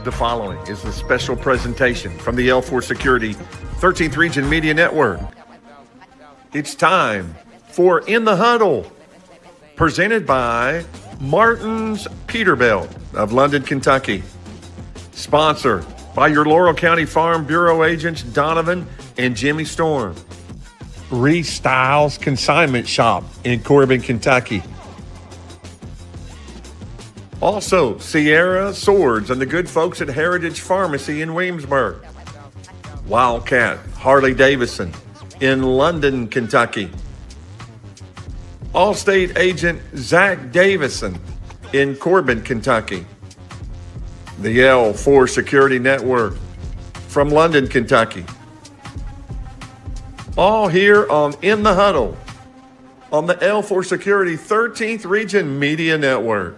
The following is a special presentation from the L4 Security 13th Region Media Network. It's time for In the Huddle, presented by Martin's Peterbilt of London, Kentucky. Sponsored by your Laurel County Farm Bureau agents Donovan and Jimmy Storm. Restyles Consignment Shop in Corbin, Kentucky. Also, Sierra Swords and the good folks at Heritage Pharmacy in Williamsburg. Wildcat Harley Davidson in London, Kentucky. Allstate agent Zach Davison in Corbin, Kentucky. The L4 Security Network from London, Kentucky. All here on In the Huddle on the L4 Security 13th Region Media Network.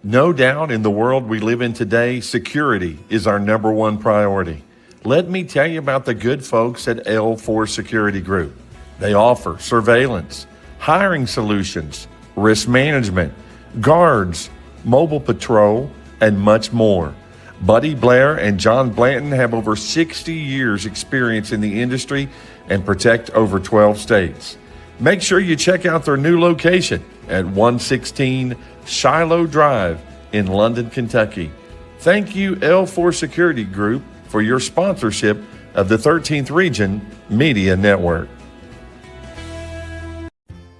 No doubt in the world we live in today, security is our number one priority. Let me tell you about the good folks at L4 Security Group. They offer surveillance, hiring solutions, risk management, guards, mobile patrol, and much more. Buddy Blair and John Blanton have over 60 years experience in the industry and protect over 12 states. Make sure you check out their new location at 116 Shiloh Drive in London, Kentucky. Thank you, L4 Security Group, for your sponsorship of the 13th Region Media Network.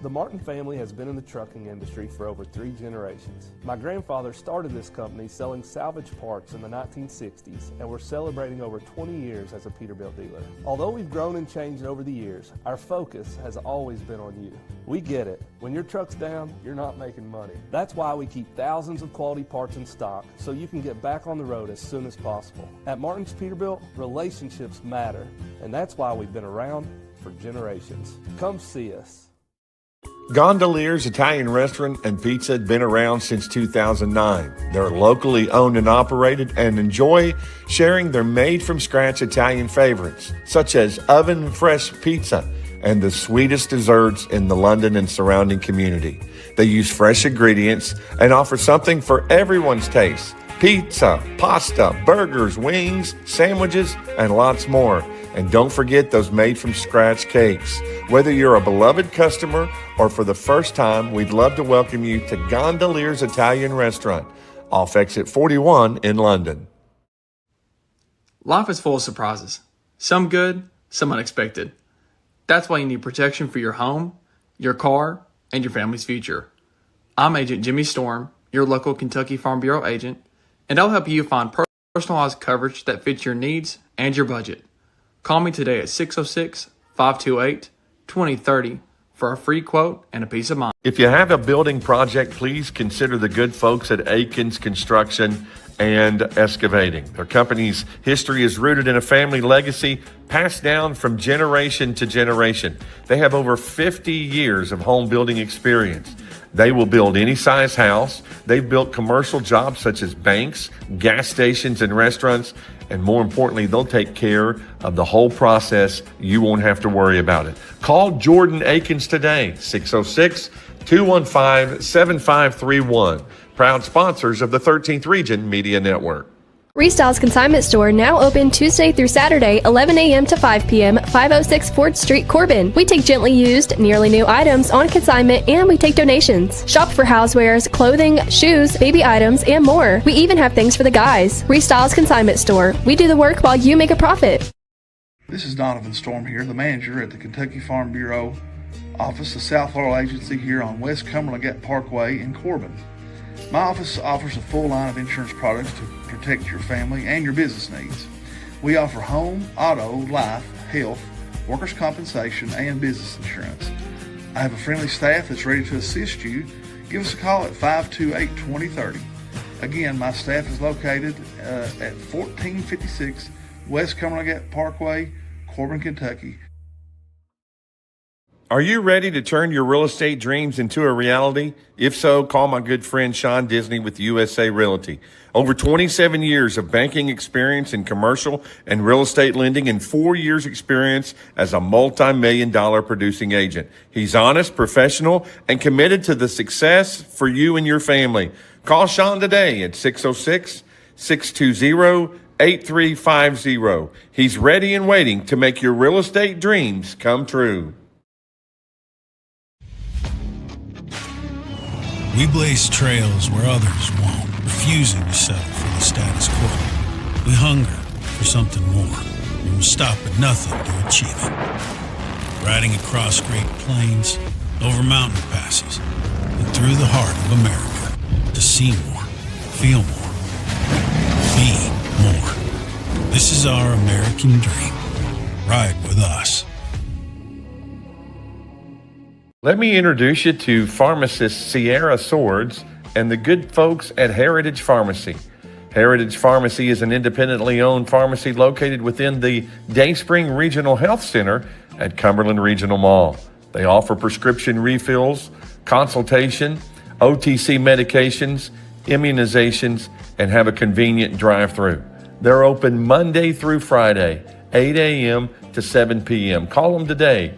The Martin family has been in the trucking industry for over 3 generations. My grandfather started this company selling salvage parts in the 1960s, and we're celebrating over 20 years as a Peterbilt dealer. Although we've grown and changed over the years, our focus has always been on you. We get it. When your truck's down, you're not making money. That's why we keep thousands of quality parts in stock so you can get back on the road as soon as possible. At Martin's Peterbilt, relationships matter, and that's why we've been around for generations. Come see us. Gondolier's Italian Restaurant and Pizza have been around since 2009. They're locally owned and operated and enjoy sharing their made-from-scratch Italian favorites, such as oven-fresh pizza and the sweetest desserts in the London and surrounding community. They use fresh ingredients and offer something for everyone's taste: pizza, pasta, burgers, wings, sandwiches, and lots more. And don't forget those made-from-scratch cakes. Whether you're a beloved customer or for the first time, we'd love to welcome you to Gondolier's Italian Restaurant, off exit 41 in London. Life is full of surprises. Some good, some unexpected. That's why you need protection for your home, your car, and your family's future. I'm Agent Jimmy Storm, your local Kentucky Farm Bureau agent, and I'll help you find personalized coverage that fits your needs and your budget. Call me today at 606-528-2030 for a free quote and a peace of mind. If you have a building project, please consider the good folks at Aikens Construction and Excavating. Their company's history is rooted in a family legacy passed down from generation to generation. They have over 50 years of home building experience. They will build any size house. They've built commercial jobs such as banks, gas stations, and restaurants. And more importantly, they'll take care of the whole process. You won't have to worry about it. Call Jordan Aikens today, 606-215-7531. Proud sponsors of the 13th Region Media Network. Restyle's Consignment Store now open Tuesday through Saturday, 11 a.m. to 5 p.m., 506 4th Street, Corbin. We take gently used, nearly new items on consignment, and we take donations. Shop for housewares, clothing, shoes, baby items, and more. We even have things for the guys. Restyle's Consignment Store. We do the work while you make a profit. This is Donovan Storm here, the manager at the Kentucky Farm Bureau office, the South Florida Agency here on West Cumberland Parkway in Corbin. My office offers a full line of insurance products to protect your family and your business needs. We offer home, auto, life, health, workers' compensation, and business insurance. I have a friendly staff that's ready to assist you. Give us a call at 528-2030. Again, my staff is located at 1456 West Cumberland Parkway, Corbin, Kentucky. Are you ready to turn your real estate dreams into a reality? If so, call my good friend Sean Disney with USA Realty. Over 27 years of banking experience in commercial and real estate lending and 4 years experience as a multi-million-dollar producing agent. He's honest, professional, and committed to the success for you and your family. Call Sean today at 606-620-8350. He's ready and waiting to make your real estate dreams come true. We blaze trails where others won't, refusing to settle for the status quo. We hunger for something more. We will stop at nothing to achieve it. Riding across great plains, over mountain passes, and through the heart of America to see more, feel more, be more. This is our American dream. Ride with us. Let me introduce you to pharmacist Sierra Swords and the good folks at Heritage Pharmacy. Heritage Pharmacy is an independently owned pharmacy located within the Dayspring Regional Health Center at Cumberland Regional Mall. They offer prescription refills, consultation, OTC medications, immunizations, and have a convenient drive-through. They're open Monday through Friday, 8 a.m. to 7 p.m. Call them today,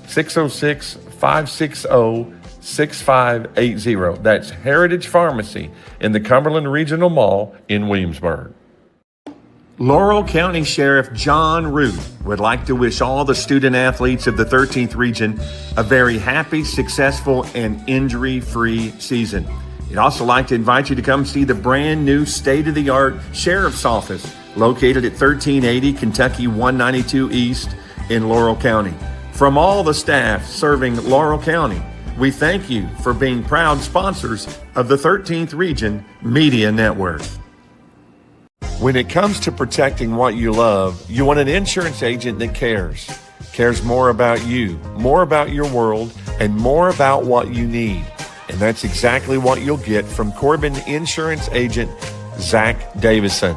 606-560-6580. That's Heritage Pharmacy in the Cumberland Regional Mall in Williamsburg. Laurel County Sheriff John Root would like to wish all the student athletes of the 13th Region a very happy, successful, and injury-free season. He'd also like to invite you to come see the brand new state-of-the-art Sheriff's Office located at 1380 Kentucky 192 East in Laurel County. From all the staff serving Laurel County, we thank you for being proud sponsors of the 13th Region Media Network. When it comes to protecting what you love, you want an insurance agent that cares more about you, more about your world, and more about what you need. And that's exactly what you'll get from Corbin Insurance Agent Zach Davison.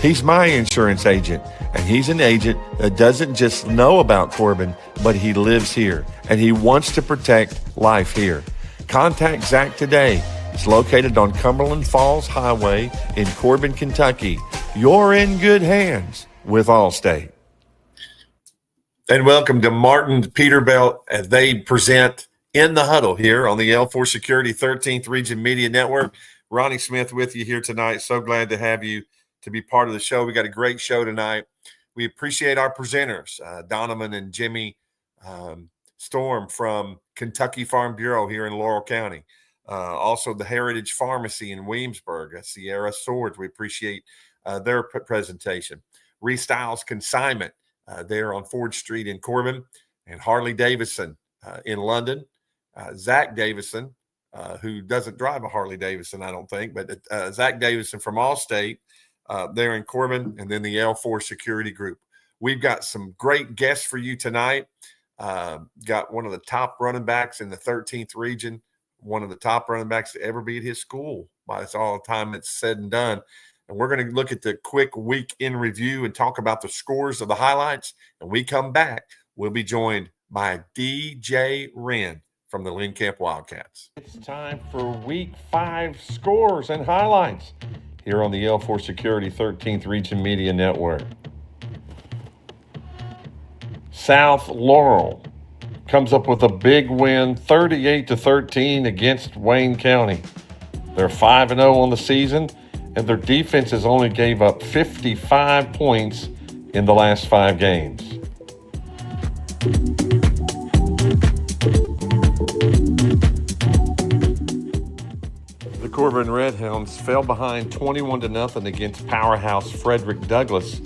He's my insurance agent, and he's an agent that doesn't just know about Corbin, but he lives here, and he wants to protect life here. Contact Zach today. It's located on Cumberland Falls Highway in Corbin, Kentucky. You're in good hands with Allstate. And welcome to Martin Peterbilt as they present In the Huddle here on the L4 Security 13th Region Media Network. Ronnie Smith with you here tonight. So glad to have you to be part of the show. We got a great show tonight. We appreciate our presenters, Donovan and Jimmy Storm from Kentucky Farm Bureau here in Laurel County. Also the Heritage Pharmacy in Williamsburg, Sierra Swords. We appreciate their presentation. Restyles Consignment there on Ford Street in Corbin, and Harley Davidson in London. Zach Davison, who doesn't drive a Harley Davidson, I don't think, but Zach Davison from Allstate there in Corbin, and then the L4 Security Group. We've got some great guests for you tonight. Got one of the top running backs in the 13th Region, one of the top running backs to ever be at his school by all the time it's said and done. And we're going to look at the quick week in review and talk about the scores of the highlights. And we come back, we'll be joined by DJ Wren from the Lynn Camp Wildcats. It's time for week 5 scores and highlights here on the L4 Security 13th Region Media Network. South Laurel comes up with a big win, 38-13 against Wayne County. They're 5-0 on the season, and their defenses only gave up 55 points in the last 5 games. The Corbin Redhounds fell behind 21-0 against powerhouse Frederick Douglass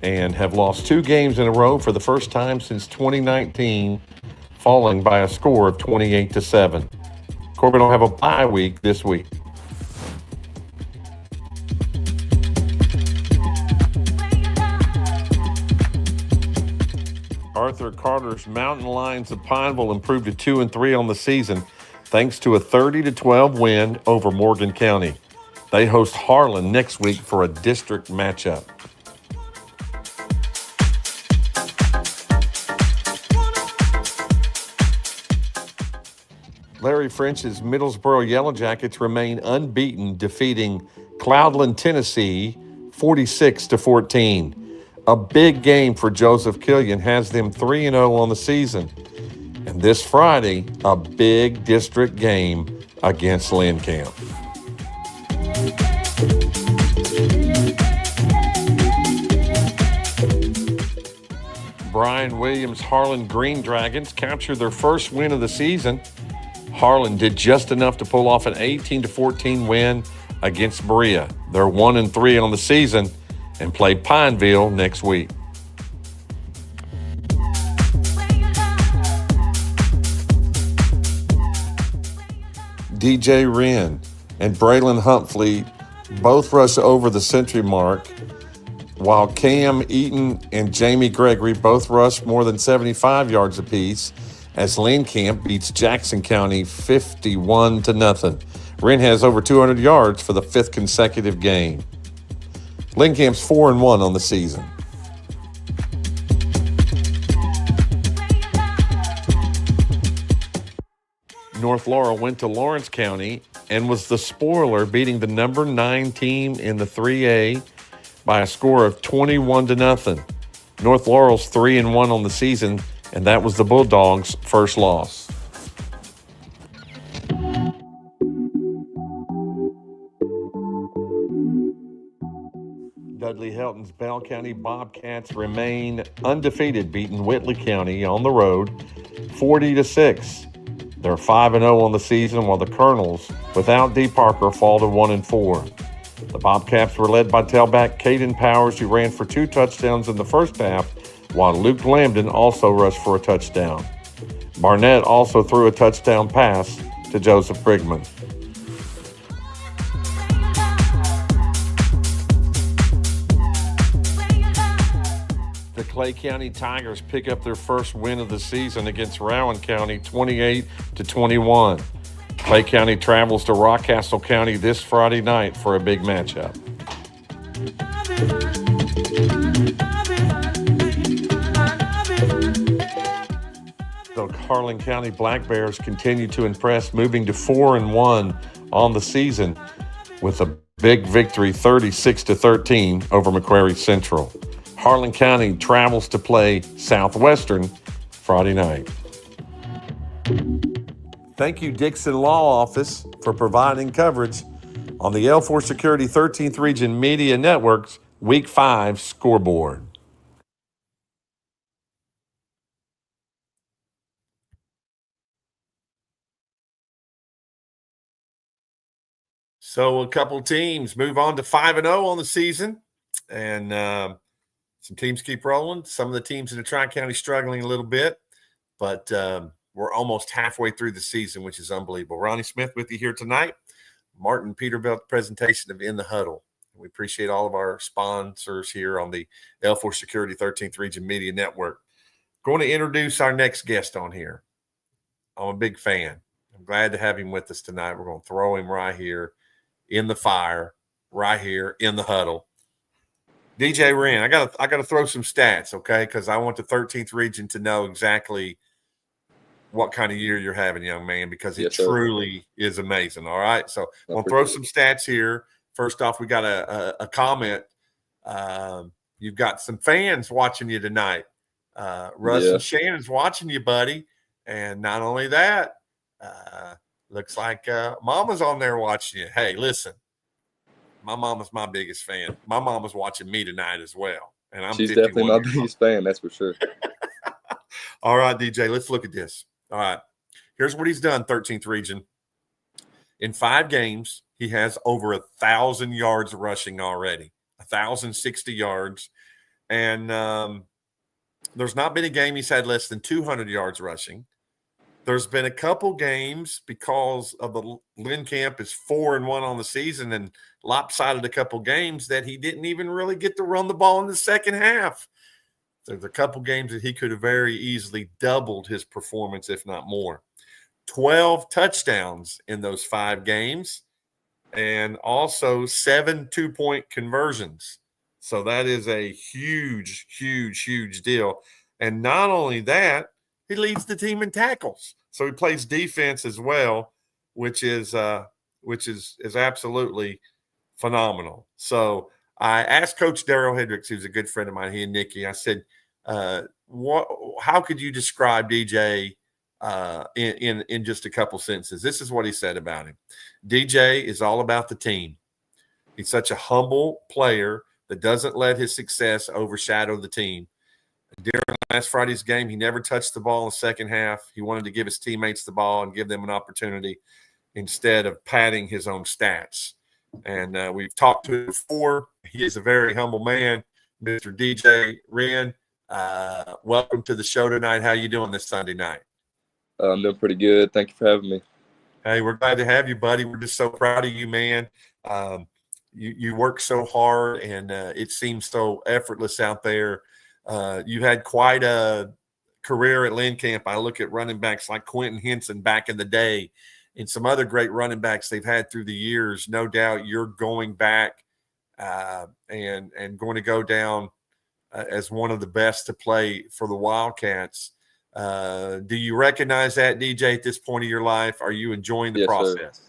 and have lost 2 games in a row for the first time since 2019, falling by a score of 28-7. Corbin will have a bye week this week. Arthur Carter's Mountain Lions of Pineville improved to 2-3 on the season thanks to a 30-12 win over Morgan County. They host Harlan next week for a district matchup. Larry French's Middlesboro Yellow Jackets remain unbeaten, defeating Cloudland, Tennessee, 46-14. A big game for Joseph Killian has them 3-0 on the season. And this Friday, a big district game against Lynn Camp. Brian Williams' Harlan Green Dragons captured their first win of the season. Harlan did just enough to pull off an 18-14 win against Berea. They're 1-3 on the season and play Pineville next week. DJ Wren and Braylon Humphrey both rush over the century mark, while Cam Eaton and Jamie Gregory both rush more than 75 yards apiece as Lynn Camp beats Jackson County 51-0. Wren has over 200 yards for the 5th consecutive game. Lincamp's 4-1 on the season. North Laurel went to Lawrence County and was the spoiler, beating the number 9 team in the 3A by a score of 21-0. North Laurel's 3-1 on the season, and that was the Bulldogs' first loss. Dudley Helton's Bell County Bobcats remain undefeated, beating Whitley County on the road 40-6. They're 5-0 on the season, while the Colonels, without D. Parker, fall to 1-4. The Bobcats were led by tailback Caden Powers, who ran for 2 touchdowns in the first half, while Luke Lambden also rushed for a touchdown. Barnett also threw a touchdown pass to Joseph Brigman. The Clay County Tigers pick up their first win of the season against Rowan County, 28-21. Clay County travels to Rockcastle County this Friday night for a big matchup. The Harlan County Black Bears continue to impress, moving to 4-1 on the season with a big victory 36-13 over Macquarie Central. Harlan County travels to play Southwestern Friday night. Thank you, Dixon Law Office, for providing coverage on the L4 Security 13th Region Media Network's Week 5 scoreboard. So a couple teams move on to 5-0 on the season, and some teams keep rolling. Some of the teams in the Tri-County struggling a little bit, but we're almost halfway through the season, which is unbelievable. Ronnie Smith with you here tonight. Martin Peterbilt presentation of In the Huddle. We appreciate all of our sponsors here on the L4 Security 13th Region Media Network. Going to introduce our next guest on here. I'm a big fan. I'm glad to have him with us tonight. We're going to throw him right here in the fire, right here in the huddle. DJ Wren, I gotta throw some stats, okay? Because I want the 13th region to know exactly what kind of year you're having, young man, because it truly is amazing. All right, so we'll throw some stats here. First off, we got a comment. You've got some fans watching you tonight. Russ and Shannon's watching you, buddy. And not only that, looks like Mama's on there watching you. Hey, listen. My mama's my biggest fan. My mama's watching me tonight as well. And she's definitely my biggest fan, that's for sure. All right, DJ, let's look at this. All right. Here's what he's done, 13th region. In 5 games, he has over 1,000 yards rushing already, 1,060 yards. And there's not been a game he's had less than 200 yards rushing. There's been a couple games because of the Lynn Camp is 4-1 on the season and lopsided a couple games that he didn't even really get to run the ball in the second half. There's a couple games that he could have very easily doubled his performance, if not more. 12 touchdowns in those 5 games and also 7 2-point conversions. So that is a huge, huge, huge deal. And not only that, he leads the team in tackles. So he plays defense as well, which is absolutely phenomenal. So I asked Coach Darrell Hendricks, who's a good friend of mine, he and Nikki, I said, how could you describe DJ in just a couple sentences? This is what he said about him. DJ is all about the team. He's such a humble player that doesn't let his success overshadow the team. During last Friday's game, he never touched the ball in the second half. He wanted to give his teammates the ball and give them an opportunity instead of padding his own stats. And we've talked to him before. He is a very humble man, Mr. DJ Wren. Welcome to the show tonight. How you doing this Sunday night? I'm doing pretty good. Thank you for having me. Hey, we're glad to have you, buddy. We're just so proud of you, man. You work so hard, and it seems so effortless out there. You had quite a career at Lynn Camp. I look at running backs like Quentin Henson back in the day and some other great running backs they've had through the years. No doubt you're going back and going to go down as one of the best to play for the Wildcats. Do you recognize that, DJ, at this point of your life? Are you enjoying the Yes, sir. process?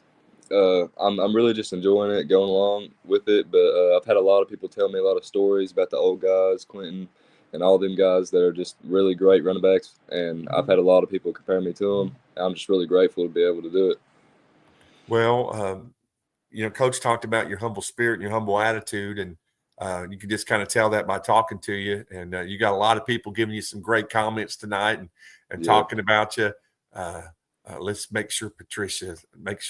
I'm really just enjoying it, going along with it. But I've had a lot of people tell me a lot of stories about the old guys, Quentin, and all them guys that are just really great running backs. And I've had a lot of people compare me to them. I'm just really grateful to be able to do it. Well, Coach talked about your humble spirit and your humble attitude, and you can just kind of tell that by talking to you. And you got a lot of people giving you some great comments tonight and talking about you. Let's make sure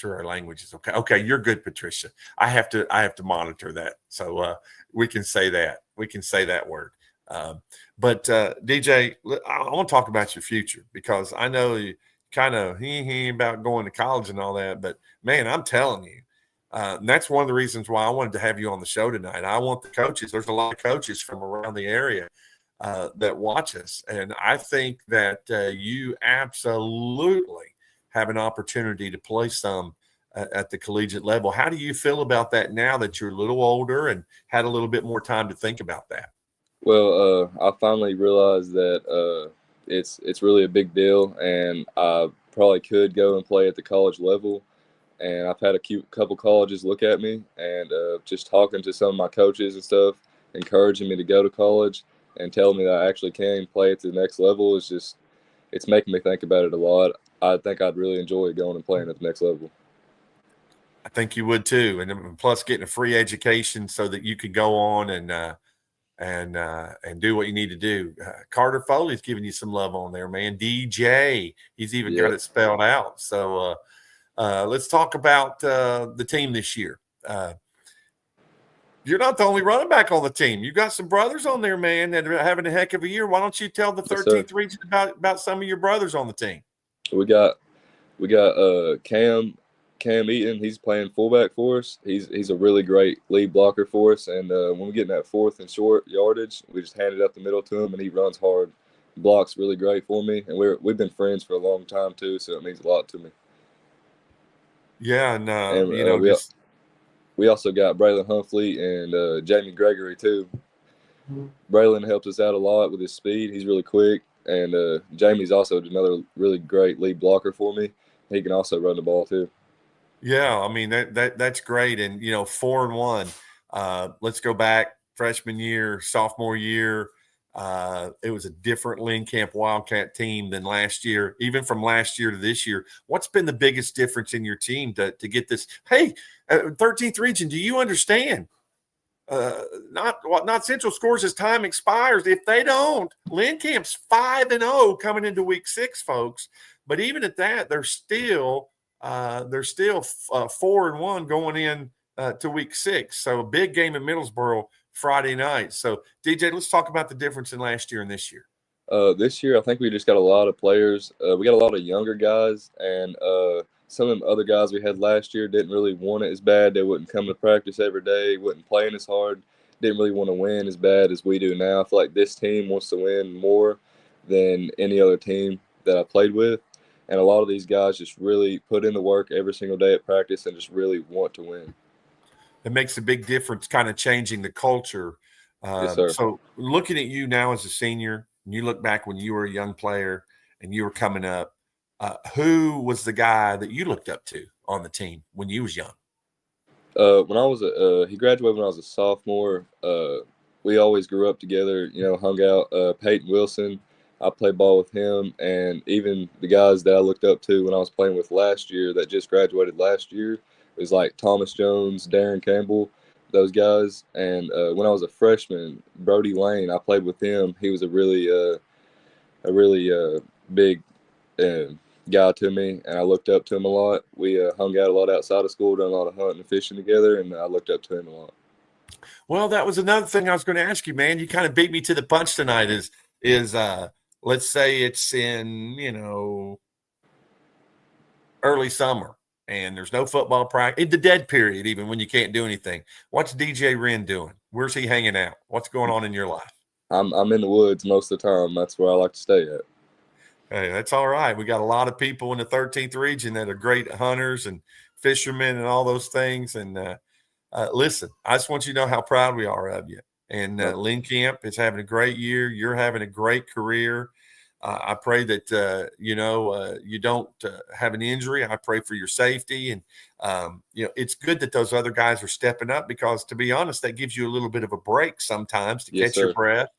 our language is okay. Okay, you're good, Patricia. I have to monitor that, so we can say that. We can say that word. But DJ, I want to talk about your future, because I know you kind of about going to college and all that. But man, I'm telling you, and that's one of the reasons why I wanted to have you on the show tonight. I want the coaches. There's a lot of coaches from around the area that watch us, and I think that you absolutely have an opportunity to play some at the collegiate level. How do you feel about that now that you're a little older and had a little bit more time to think about that? Well, I finally realized that it's really a big deal, and I probably could go and play at the college level. And I've had a couple colleges look at me, and just talking to some of my coaches and stuff, encouraging me to go to college and telling me that I actually can play at the next level it's making me think about it a lot. I think I'd really enjoy going and playing at the next level. I think you would too, and plus getting a free education so that you could go on and do what you need to do. Carter Foley's giving you some love on there, man. DJ, he's even got it spelled out. So let's talk about the team this year. You're not the only running back on the team. You got some brothers on there, man, that are having a heck of a year. Why don't you tell the 13th region about some of your brothers on the team? We got Cam Eaton. He's playing fullback for us. He's a really great lead blocker for us. And when we get in that fourth and short yardage, we just hand it up the middle to him, and he runs hard. Blocks really great for me. And we've been friends for a long time too, so it means a lot to me. Yeah, and we also got Braylon Humphrey and Jamie Gregory too. Braylon helps us out a lot with his speed. He's really quick. And Jamie's also another really great lead blocker for me. He can also run the ball too. Yeah, I mean that's great. And 4-1. Let's go back freshman year, sophomore year. It was a different Lynn Camp Wildcat team than last year. Even from last year to this year, what's been the biggest difference in your team to get this? Hey, 13th region, do you understand? Not Central scores as time expires. If they don't, Lynn Camp's 5-0 coming into week 6, folks. But even at that, they're still 4-1 going in to week 6. So a big game in Middlesboro Friday night. So DJ, let's talk about the difference in last year and this year. This year, I think we just got a lot of players. We got a lot of younger guys, and some of the other guys we had last year didn't really want it as bad. They wouldn't come to practice every day, wouldn't play as hard, didn't really want to win as bad as we do now. I feel like this team wants to win more than any other team that I played with. And a lot of these guys just really put in the work every single day at practice and just really want to win. It makes a big difference, kind of changing the culture. Yes, sir. So looking at you now as a senior, and you look back when you were a young player and you were coming up, who was the guy that you looked up to on the team when you was young? When I was he graduated when I was a sophomore. We always grew up together, hung out. Peyton Wilson, I played ball with him, and even the guys that I looked up to when I was playing with last year that just graduated last year, it was like Thomas Jones, Darren Campbell, those guys. And when I was a freshman, Brody Lane, I played with him. He was a really big guy to me, and I looked up to him a lot. We hung out a lot outside of school, done a lot of hunting and fishing together, and I looked up to him a lot. Well, that was another thing I was going to ask you, man. You kind of beat me to the punch tonight. Is let's say it's in early summer and there's no football practice, in the dead period, even when you can't do anything. What's DJ Wren doing? Where's he hanging out? What's going on in your life? I'm in the woods most of the time. That's where I like to stay at. Hey, that's all right. We got a lot of people in the 13th region that are great hunters and fishermen and all those things. And listen, I just want you to know how proud we are of you. And Lynn Camp is having a great year. You're having a great career. I pray that, you don't have an injury. I pray for your safety. And, it's good that those other guys are stepping up because, to be honest, that gives you a little bit of a break sometimes to catch your breath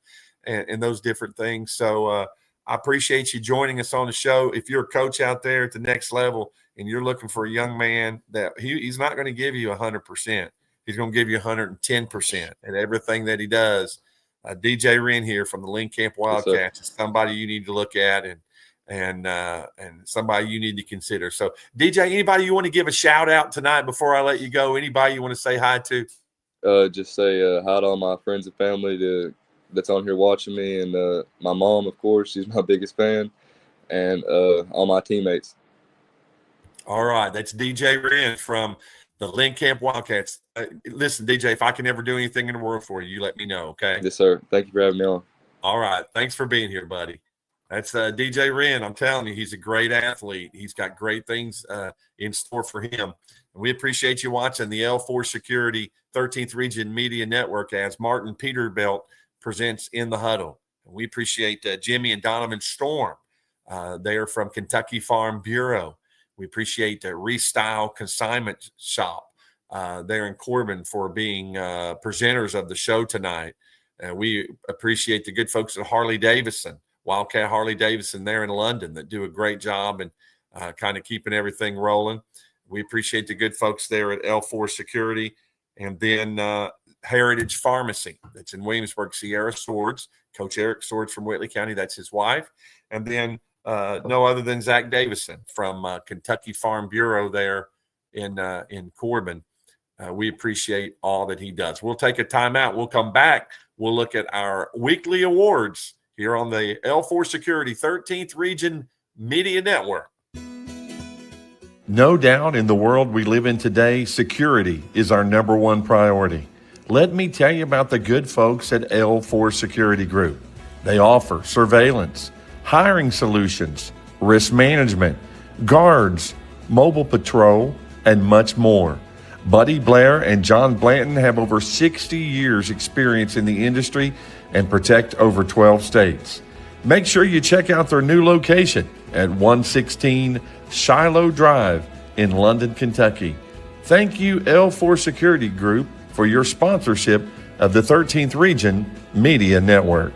and those different things. So I appreciate you joining us on the show. If you're a coach out there at the next level and you're looking for a young man that he's not going to give you 100%. He's going to give you 110% at everything that he does. DJ Wren here from the Lynn Camp Wildcats is somebody you need to look at and somebody you need to consider. So, DJ, anybody you want to give a shout out tonight before I let you go? Anybody you want to say hi to? Just say hi to all my friends and family that's on here watching me, and my mom, of course, she's my biggest fan, and all my teammates. All right, that's DJ Wren from the Lynn Camp Wildcats. Listen, DJ, if I can ever do anything in the world for you, you let me know, okay? Yes, sir. Thank you for having me on. All right. Thanks for being here, buddy. That's DJ Wren. I'm telling you, he's a great athlete. He's got great things in store for him. And we appreciate you watching the L4 Security 13th Region Media Network as Martin Peterbilt presents In the Huddle. And we appreciate Jimmy and Donovan Storm. They are from Kentucky Farm Bureau. We appreciate the Restyle Consignment Shop there in Corbin for being presenters of the show tonight. We appreciate the good folks at Harley Davidson, Wildcat Harley Davidson there in London that do a great job and kind of keeping everything rolling. We appreciate the good folks there at L4 Security. And then Heritage Pharmacy that's in Williamsburg, Sierra Swords, Coach Eric Swords from Whitley County, that's his wife. And then no other than Zach Davison from Kentucky Farm Bureau there in Corbin. We appreciate all that he does. We'll take a timeout. We'll come back. We'll look at our weekly awards here on the L4 Security 13th Region Media Network. No doubt in the world we live in today, security is our number one priority. Let me tell you about the good folks at L4 Security Group. They offer surveillance, hiring solutions, risk management, guards, mobile patrol, and much more. Buddy Blair and John Blanton have over 60 years experience in the industry and protect over 12 states. Make sure you check out their new location at 116 Shiloh Drive in London, Kentucky. Thank you, L4 Security Group, for your sponsorship of the 13th Region Media Network.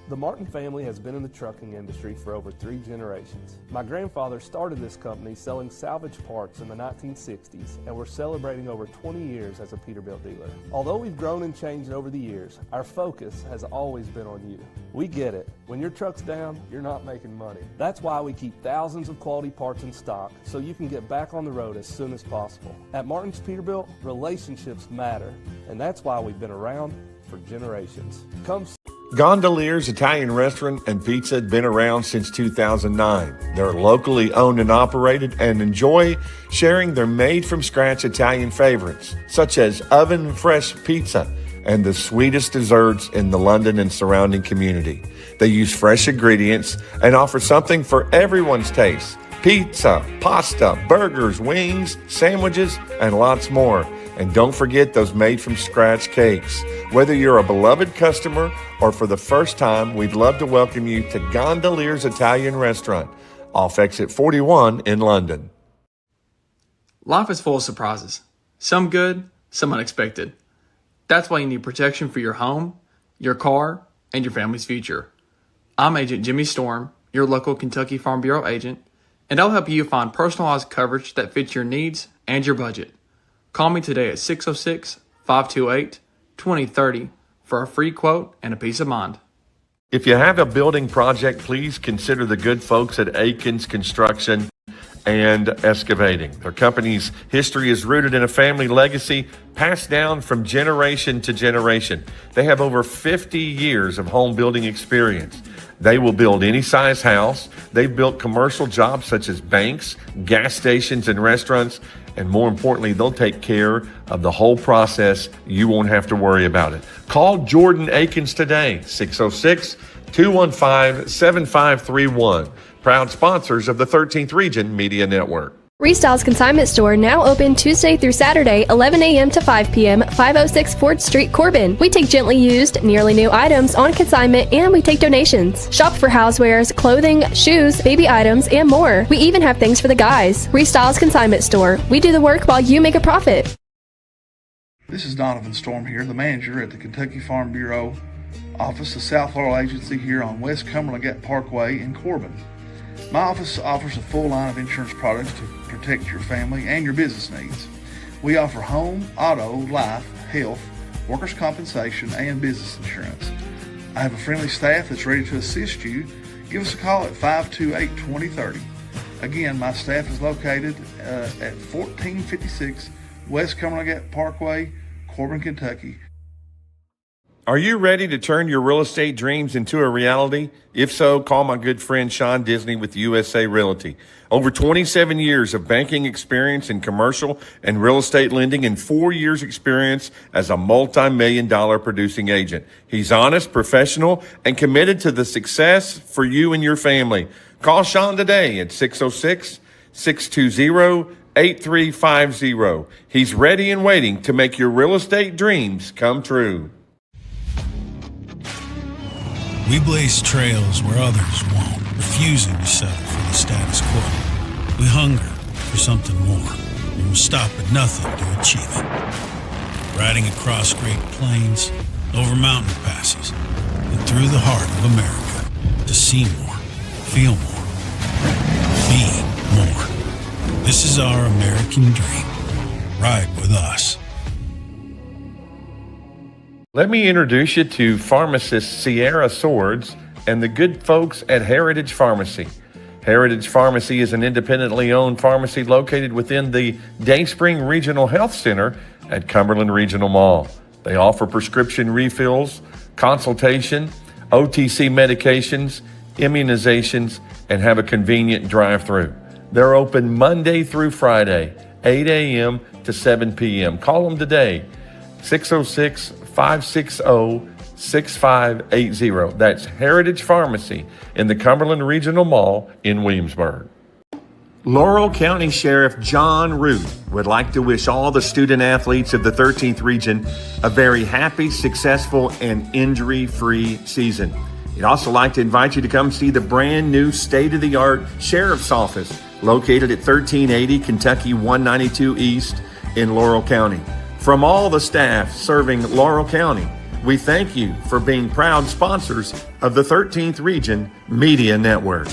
The Martin family has been in the trucking industry for over 3 generations. My grandfather started this company selling salvage parts in the 1960s, and we're celebrating over 20 years as a Peterbilt dealer. Although we've grown and changed over the years, our focus has always been on you. We get it. When your truck's down, you're not making money. That's why we keep thousands of quality parts in stock so you can get back on the road as soon as possible. At Martin's Peterbilt, relationships matter, and that's why we've been around for generations. Come Gondolier's Italian Restaurant and Pizza had been around since 2009. They're locally owned and operated and enjoy sharing their made-from-scratch Italian favorites, such as oven-fresh pizza and the sweetest desserts in the London and surrounding community. They use fresh ingredients and offer something for everyone's taste. Pizza, pasta, burgers, wings, sandwiches, and lots more. And don't forget those made-from-scratch cakes. Whether you're a beloved customer or for the first time, we'd love to welcome you to Gondolier's Italian Restaurant, off exit 41 in London. Life is full of surprises. Some good, some unexpected. That's why you need protection for your home, your car, and your family's future. I'm Agent Jimmy Storm, your local Kentucky Farm Bureau agent, and I'll help you find personalized coverage that fits your needs and your budget. Call me today at 606-528-2030 for a free quote and a peace of mind. If you have a building project, please consider the good folks at Aikens Construction and Excavating. Their company's history is rooted in a family legacy passed down from generation to generation. They have over 50 years of home building experience. They will build any size house. They've built commercial jobs such as banks, gas stations, and restaurants. And more importantly, they'll take care of the whole process. You won't have to worry about it. Call Jordan Aikens today, 606-215-7531. Proud sponsors of the 13th Region Media Network. Restyle's Consignment Store now open Tuesday through Saturday, 11 a.m. to 5 p.m., 506 4th Street, Corbin. We take gently used, nearly new items on consignment, and we take donations. Shop for housewares, clothing, shoes, baby items, and more. We even have things for the guys. Restyle's Consignment Store. We do the work while you make a profit. This is Donovan Storm here, the manager at the Kentucky Farm Bureau office, the South Laurel Agency here on West Cumberland Gap Parkway in Corbin. My office offers a full line of insurance products to protect your family and your business needs. We offer home, auto, life, health, workers' compensation, and business insurance. I have a friendly staff that's ready to assist you. Give us a call at 528-2030. Again, my staff is located at 1456 West Cumberland Gap Parkway, Corbin, Kentucky. Are you ready to turn your real estate dreams into a reality? If so, call my good friend Sean Disney with USA Realty. Over 27 years of banking experience in commercial and real estate lending and 4 years experience as a multi-million-dollar producing agent. He's honest, professional, and committed to the success for you and your family. Call Sean today at 606-620-8350. He's ready and waiting to make your real estate dreams come true. We blaze trails where others won't, refusing to settle for the status quo. We hunger for something more, and we'll stop at nothing to achieve it. Riding across great plains, over mountain passes, and through the heart of America to see more, feel more, be more. This is our American dream. Ride with us. Let me introduce you to pharmacist Sierra Swords and the good folks at Heritage Pharmacy. Heritage Pharmacy is an independently owned pharmacy located within the Dayspring Regional Health Center at Cumberland Regional Mall. They offer prescription refills, consultation, OTC medications, immunizations, and have a convenient drive-through. They're open Monday through Friday, 8 a.m. to 7 p.m. Call them today, 606-560-6580. That's Heritage Pharmacy in the Cumberland Regional Mall in Williamsburg. Laurel County Sheriff John Root would like to wish all the student athletes of the 13th Region a very happy, successful, and injury-free season. He'd also like to invite you to come see the brand new state-of-the-art Sheriff's Office located at 1380 Kentucky 192 East in Laurel County. From all the staff serving Laurel County, we thank you for being proud sponsors of the 13th Region Media Network.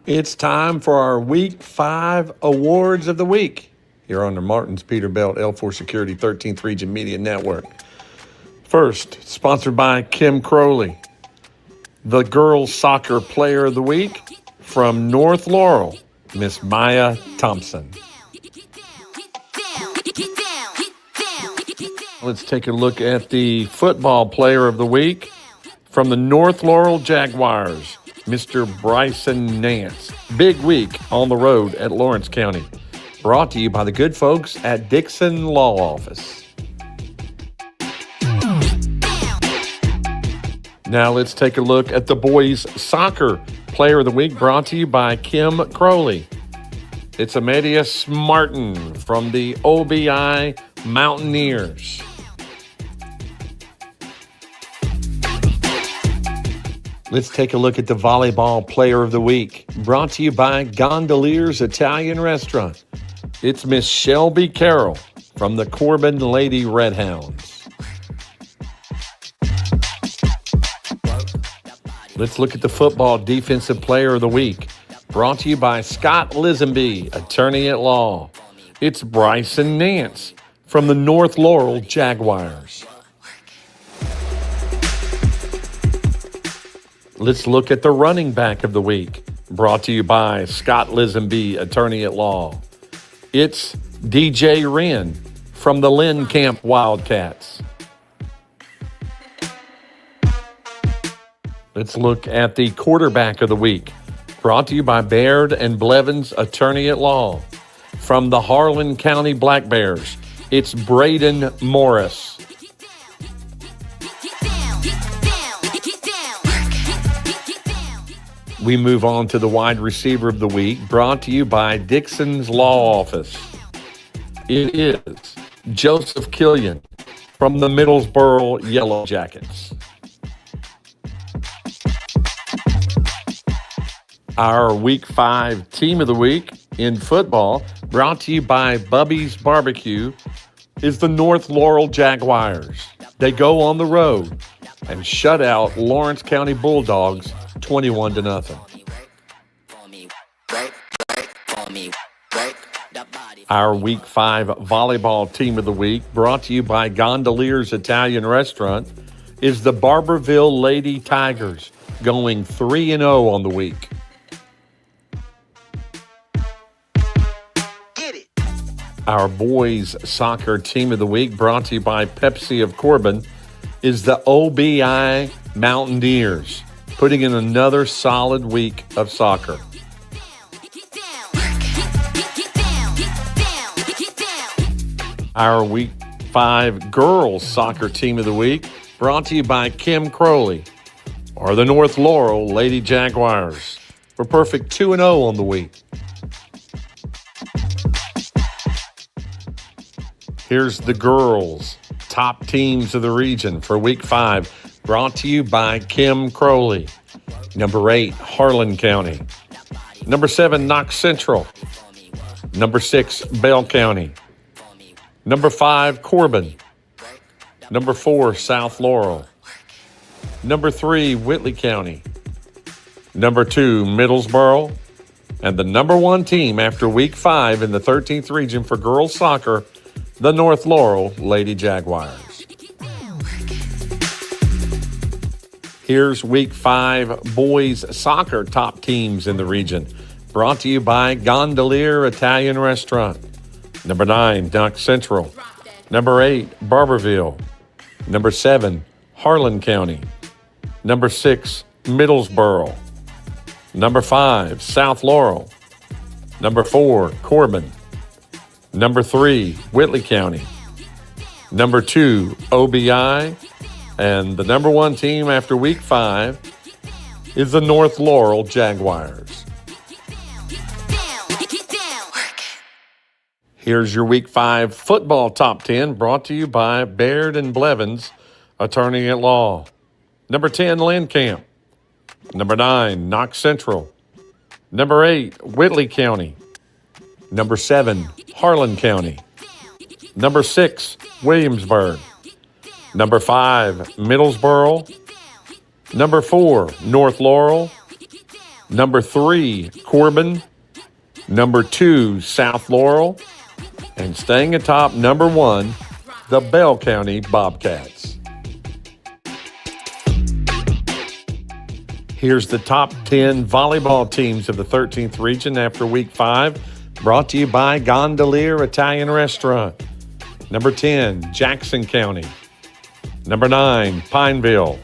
It's time for our Week 5 Awards of the Week here on the Martin's Peterbilt L4 Security 13th Region Media Network. First, sponsored by Kim Crowley, the Girls Soccer Player of the Week from North Laurel, Miss Maya Thompson. Let's take a look at the Football Player of the Week from the North Laurel Jaguars, Mr. Bryson Nance. Big week on the road at Lawrence County. Brought to you by the good folks at Dixon Law Office. Now let's take a look at the Boys Soccer Player of the Week, brought to you by Kim Crowley. It's Amadeus Martin from the OBI Mountaineers. Let's take a look at the Volleyball Player of the Week, brought to you by Gondolier's Italian Restaurant. It's Miss Shelby Carroll from the Corbin Lady Redhounds. Let's look at the Football Defensive Player of the Week, brought to you by Scott Lisenby, Attorney at Law. It's Bryson Nance from the North Laurel Jaguars. Let's look at the Running Back of the Week, brought to you by Scott Lisenby, Attorney at Law. It's DJ Wren from the Lynn Camp Wildcats. Let's look at the Quarterback of the Week, brought to you by Baird and Blevins, Attorney at Law. From the Harlan County Black Bears, it's Braden Morris. We move on to the wide receiver of the week, brought to you by Dixon's Law Office. It is Joseph Killian from the Middlesboro Yellow Jackets. Our Week 5 Team of the Week in football, brought to you by Bubby's Barbecue, is the North Laurel Jaguars. They go on the road and shut out Lawrence County Bulldogs 21-0. Our Week 5 Volleyball Team of the Week, brought to you by Gondolier's Italian Restaurant, is the Barberville Lady Tigers, going 3-0 on the week. Our boys soccer team of the week, brought to you by Pepsi of Corbin, is the OBI Mountaineers, putting in another solid week of soccer. Our Week 5 girls soccer team of the week, brought to you by Kim Crowley, are the North Laurel Lady Jaguars. We're perfect 2-0 on the week. Here's the girls' top teams of the region for Week 5, brought to you by Kim Crowley. Number 8, Harlan County. Number 7, Knox Central. Number 6, Bell County. Number 5, Corbin. Number 4, South Laurel. Number 3, Whitley County. Number 2, Middlesboro. And the number 1 team after Week 5 in the 13th region for girls soccer, the North Laurel Lady Jaguars. Here's Week 5 boys soccer top teams in the region, brought to you by Gondolier Italian Restaurant. Number 9, Knox Central. Number 8, Barberville. Number 7, Harlan County. Number 6, Middlesboro. Number 5, South Laurel. Number 4, Corbin. Number 3, Whitley County. Number 2, OBI. And the number 1 team after Week 5 is the North Laurel Jaguars. Here's your Week 5 football top 10, brought to you by Baird and Blevins, attorney at law. Number 10, Lynn Camp. Number 9, Knox Central. Number 8, Whitley County. Number 7, Harlan County. Number 6, Williamsburg. Number 5, Middlesboro. Number 4, North Laurel. Number 3, Corbin. Number 2, South Laurel. And staying atop number 1, the Bell County Bobcats. Here's the top 10 volleyball teams of the 13th region after Week 5, brought to you by Gondolier Italian Restaurant. Number 10, Jackson County. Number 9, Pineville.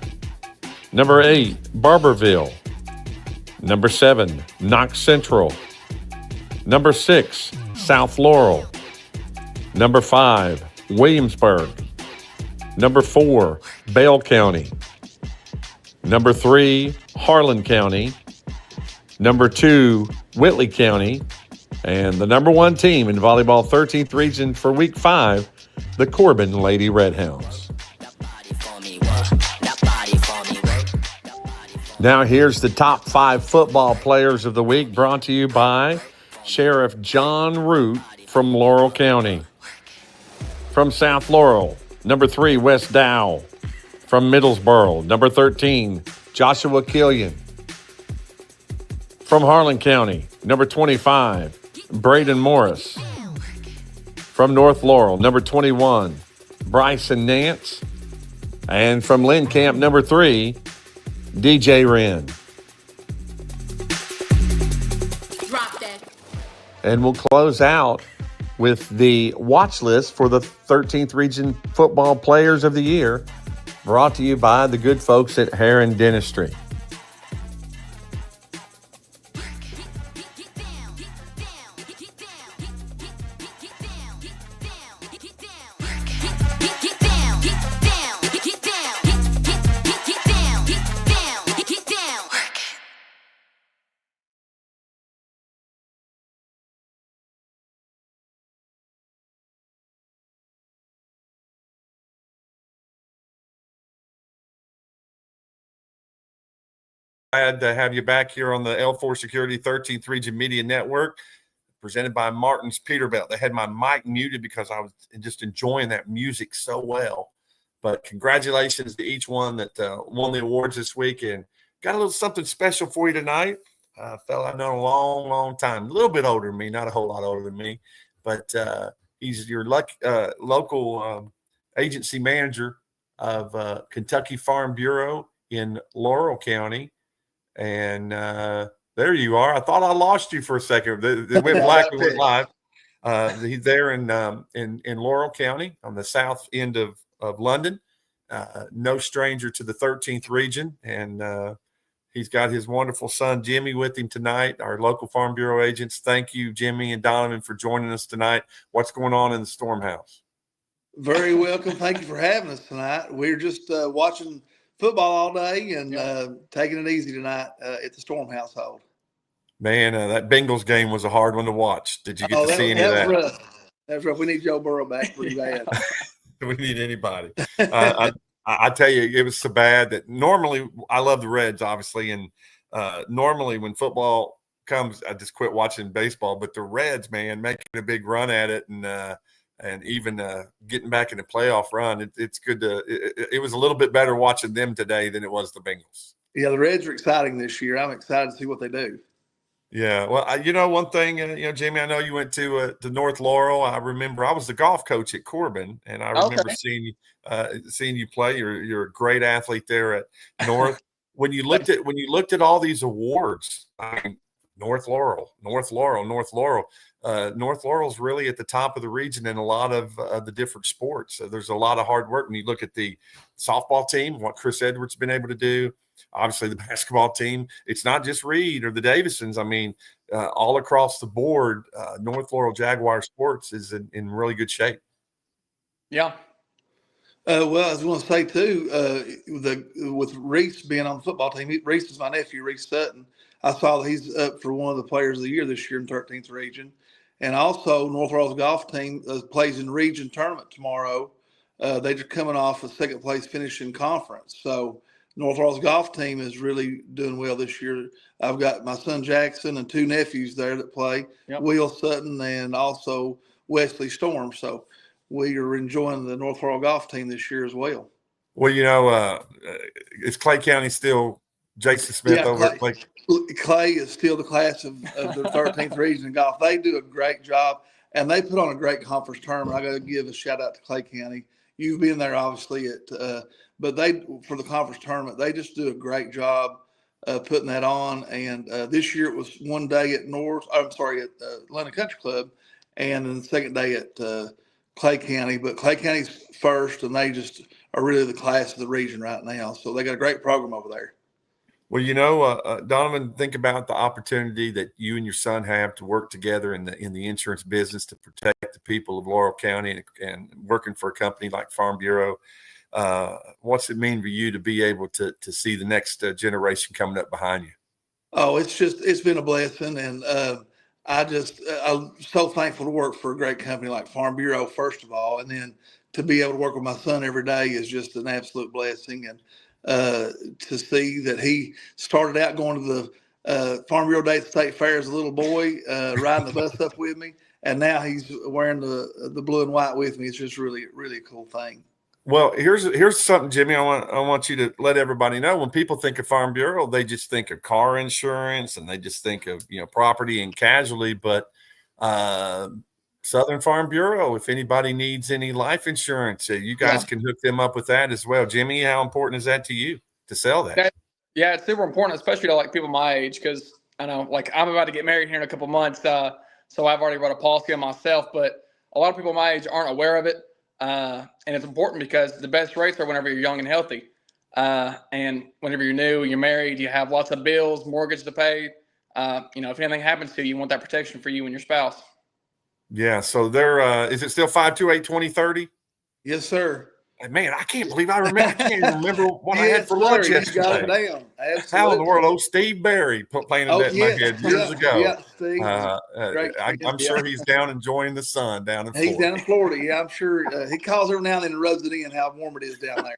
Number 8, Barberville. Number 7, Knox Central. Number 6, South Laurel. Number 5, Williamsburg. Number 4, Bell County. Number 3, Harlan County. Number 2, Whitley County. And the number 1 team in volleyball 13th region for Week 5, the Corbin Lady Redhounds. Now here's the top 5 football players of the week, brought to you by Sheriff John Root from Laurel County. From South Laurel, number 3, Wes Dow. From Middlesboro, number 13, Joshua Killian. From Harlan County, number 25, Braden Morris. From North Laurel, number 21, Bryson Nance. And from Lynn Camp, number 3, DJ Wren. Drop that. And we'll close out with the watch list for the 13th Region Football Players of the Year, brought to you by the good folks at Heron Dentistry. glad to have you back here on the L4 Security 13th Region Media Network, presented by Martin's Peterbilt. They had my mic muted because I was just enjoying that music so well. But congratulations to each one that won the awards this week, and got a little something special for you tonight. A fella I've known a long, long time, a little bit older than me, not a whole lot older than me, but he's your local agency manager of Kentucky Farm Bureau in Laurel County. And there you are. I thought I lost you for a second. It went black. We went live. He's there in Laurel County on the south end of London. No stranger to the 13th region. And he's got his wonderful son, Jimmy, with him tonight, our local Farm Bureau agents. Thank you, Jimmy and Donovan, for joining us tonight. What's going on in the Storm House? Very welcome. Thank you for having us tonight. We're just watching football all day and taking it easy tonight at the Storm household. Man, that Bengals game was a hard one to watch. Did you get to see any of that? Was rough. That was rough. We need Joe Burrow back pretty bad. We need anybody. I tell you, it was so bad that normally I love the Reds, obviously, and normally when football comes, I just quit watching baseball. But the Reds, man, making a big run at it and even getting back in the playoff run, it's good to. It was a little bit better watching them today than it was the Bengals. Yeah, the Reds are exciting this year. I'm excited to see what they do. Yeah, well, one thing, Jamie, I know you went to North Laurel. I remember I was the golf coach at Corbin, and I remember seeing you play. You're a great athlete there at North. When you looked at all these awards, I mean, North Laurel. North Laurel's really at the top of the region in a lot of the different sports. So there's a lot of hard work when you look at the softball team, what Chris Edwards has been able to do. Obviously, the basketball team, it's not just Reed or the Davisons. I mean, all across the board, North Laurel Jaguar Sports is in really good shape. Yeah. Well, I was going to say, too, with Reese being on the football team, Reese is my nephew, Reese Sutton. I saw that he's up for one of the players of the year this year in 13th region. And also, North Laurel's golf team plays in region tournament tomorrow. They're coming off a second place finish in conference. So North Laurel's golf team is really doing well this year. I've got my son Jackson and two nephews there that play, Will Sutton and also Wesley Storm. So we are enjoying the North Laurel golf team this year as well. Well, is Clay County still Jason Smith over at Clay? Clay is still the class of the 13th region in golf. They do a great job, and they put on a great conference tournament. I got to give a shout out to Clay County. You've been there, obviously, but for the conference tournament, they just do a great job putting that on. And this year it was one day at Atlanta Country Club, and then the second day at Clay County. But Clay County's first, and they just are really the class of the region right now. So they got a great program over there. Well, Donovan, think about the opportunity that you and your son have to work together in the insurance business to protect the people of Laurel County and working for a company like Farm Bureau. What's it mean for you to be able to see the next generation coming up behind you? Oh, it's been a blessing. And I'm so thankful to work for a great company like Farm Bureau, first of all. And then to be able to work with my son every day is just an absolute blessing. And to see that he started out going to the Farm Bureau Day at the State Fair as a little boy, riding the bus up with me. And now he's wearing the blue and white with me. It's just really, really a cool thing. Well, here's something, Jimmy. I want you to let everybody know. When people think of Farm Bureau, they just think of car insurance and they just think of property and casualty. But Southern Farm Bureau, if anybody needs any life insurance, you guys can hook them up with that as well. Jimmy, how important is that to you to sell that? Yeah, it's super important, especially to people my age, because I know I'm about to get married here in a couple months, so I've already wrote a policy on myself. But a lot of people my age aren't aware of it. And it's important because the best rates are whenever you're young and healthy. And whenever you're new, you're married, you have lots of bills, mortgage to pay. If anything happens to you, you want that protection for you and your spouse. Yeah. So is it still 528-2030? Yes, sir. man, I can't believe I can't even remember what I had for Yes, lunch sir. You got it yesterday. down. Absolutely. How in the world? Oh, Steve Barry planted that in my head years ago. Yeah, Steve. Great. I'm sure he's down enjoying the sun down in Florida. He's down in Florida. Yeah, I'm sure he calls every now and then and rubs it in how warm it is down there.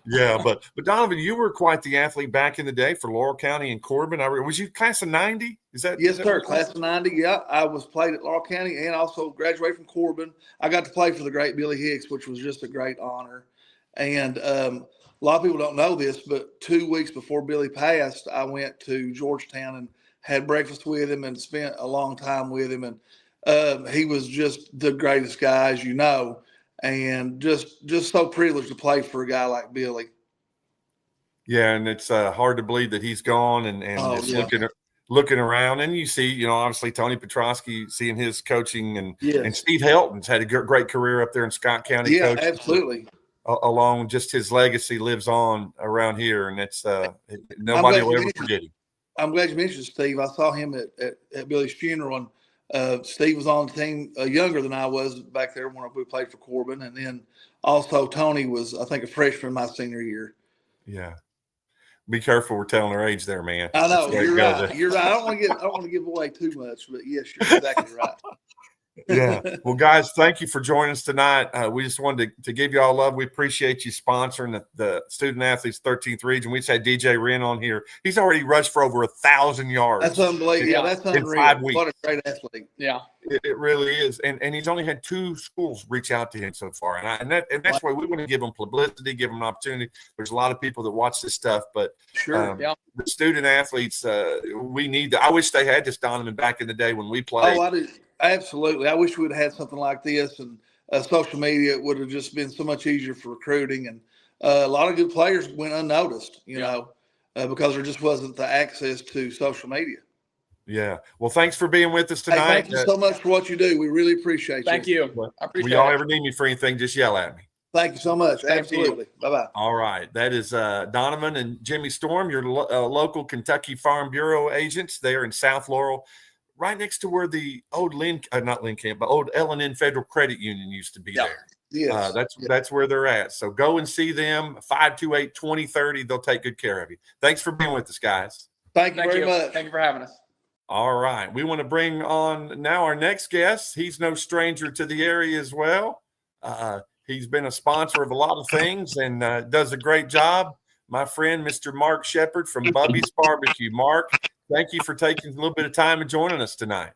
Yeah, but Donovan, you were quite the athlete back in the day for Laurel County and Corbin. Was you class of 90? Yes, sir. Class of 90. Yeah, I was played at Laurel County and also graduated from Corbin. I got to play for the great Billy Hicks, which was just a great honor. And a lot of people don't know this, but 2 weeks before Billy passed, I went to Georgetown and had breakfast with him and spent a long time with him. And he was just the greatest guy, as you know, and just so privileged to play for a guy like Billy. Yeah, and it's hard to believe that he's gone and just looking around. And you see, obviously Tony Petrosky, seeing his coaching, and Steve Helton's had a great career up there in Scott County. Yeah, coaching. Absolutely. Along just his legacy lives on around here, and it's nobody will ever forget him. I'm glad you mentioned Steve. I saw him at Billy's funeral, and Steve was on the team younger than I was back there when we played for Corbin, and then also Tony was, I think, a freshman my senior year. Yeah, be careful. We're telling our age there, man. I know you're right. You're right. I don't want to give away too much, but yes, you're exactly right. Yeah. Well, guys, thank you for joining us tonight. We just wanted to give you all love. We appreciate you sponsoring the Student Athletes 13th Region. We just had DJ Wren on here. He's already rushed for over 1,000 yards. That's unbelievable. Yeah, that's unreal. In 5 weeks. What a great athlete. Yeah. It really is. And he's only had 2 schools reach out to him so far. And that's why we want to give him publicity, give him an opportunity. There's a lot of people that watch this stuff, but the student athletes, we need I wish they had this Donovan back in the day when we played. Oh, I do. Absolutely. I wish we'd had something like this, and social media would have just been so much easier for recruiting. And a lot of good players went unnoticed, because there just wasn't the access to social media. Yeah. Well, thanks for being with us tonight. Hey, thank you so much for what you do. We really appreciate you. Thank you. I appreciate it. Y'all ever need me for anything, just yell at me. Thank you so much. Absolutely. Bye-bye. All right. That is Donovan and Jimmy Storm, your local Kentucky Farm Bureau agents there in South Laurel, right next to where the old old L&N Federal Credit Union used to be there. Yes. That's where they're at. So go and see them, 528-2030. They'll take good care of you. Thanks for being with us, guys. Thank you very much. Thank you for having us. All right. We want to bring on now our next guest. He's no stranger to the area as well. He's been a sponsor of a lot of things and does a great job. My friend, Mr. Mark Shepard from Bubby's Barbecue. Mark, thank you for taking a little bit of time and joining us tonight.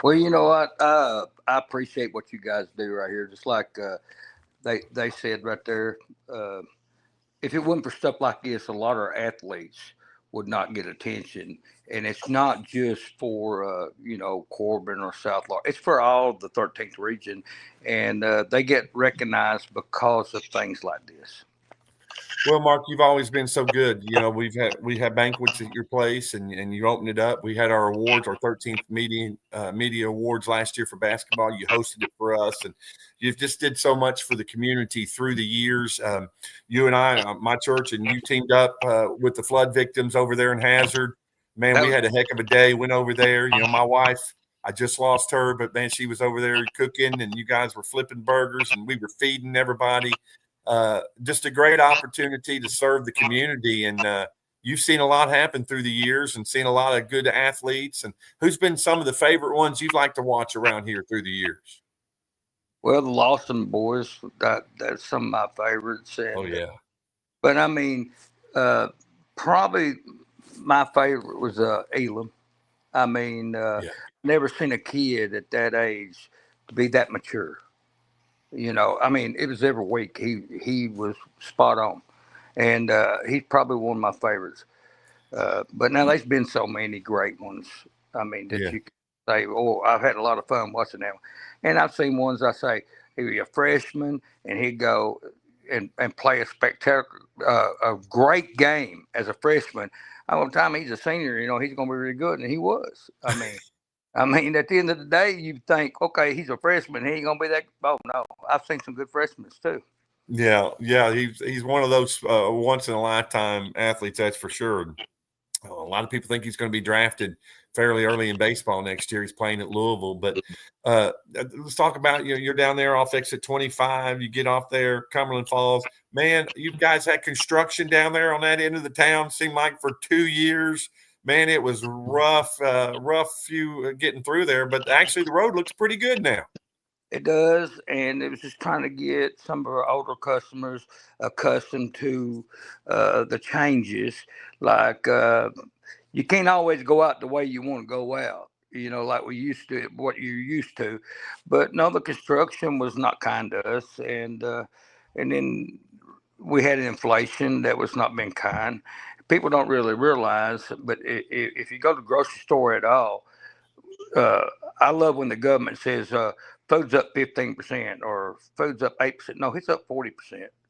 Well, you know what? I appreciate what you guys do right here. Just like they said right there, if it wasn't for stuff like this, a lot of our athletes would not get attention. And it's not just for, Corbin or South Laurel. It's for all the 13th region. And they get recognized because of things like this. Well, Mark, you've always been so good. We had banquets at your place, and you opened it up. We had our awards, our 13th media awards last year for basketball. You hosted it for us, and you just did so much for the community through the years. You and I, my church, and you teamed up with the flood victims over there in Hazard. Man, we had a heck of a day. Went over there. My wife, I just lost her, but man, she was over there cooking, and you guys were flipping burgers, and we were feeding everybody. Just a great opportunity to serve the community. And you've seen a lot happen through the years and seen a lot of good athletes. And who's been some of the favorite ones you'd like to watch around here through the years? Well, the Lawson boys, that's some of my favorites. And, oh, yeah. But I mean, probably my favorite was Elam. I mean, never seen a kid at that age to be that mature. I mean, it was every week. He was spot on. And he's probably one of my favorites. But now there's been so many great ones. I mean, that you could say, I've had a lot of fun watching that one. And I've seen ones I say, he'd be a freshman, and he'd go and play a spectacular, a great game as a freshman. By the time he's a senior, he's going to be really good. And he was. I mean, at the end of the day, you think, okay, he's a freshman. He ain't going to be that. Oh, no. I've seen some good freshmen, too. Yeah. He's one of those once-in-a-lifetime athletes, that's for sure. A lot of people think he's going to be drafted fairly early in baseball next year. He's playing at Louisville. But let's talk about, you're down there off exit 25. You get off there, Cumberland Falls. Man, you guys had construction down there on that end of the town, seemed like for 2 years. Man, it was rough few getting through there. But actually, the road looks pretty good now. It does, and it was just trying to get some of our older customers accustomed to the changes. Like you can't always go out the way you want to go out, like we used to, what you're used to. But no, the construction was not kind to us, and then we had inflation that was not being kind. People don't really realize, but if you go to the grocery store at all, I love when the government says food's up 15% or food's up 8%. No, it's up 40%.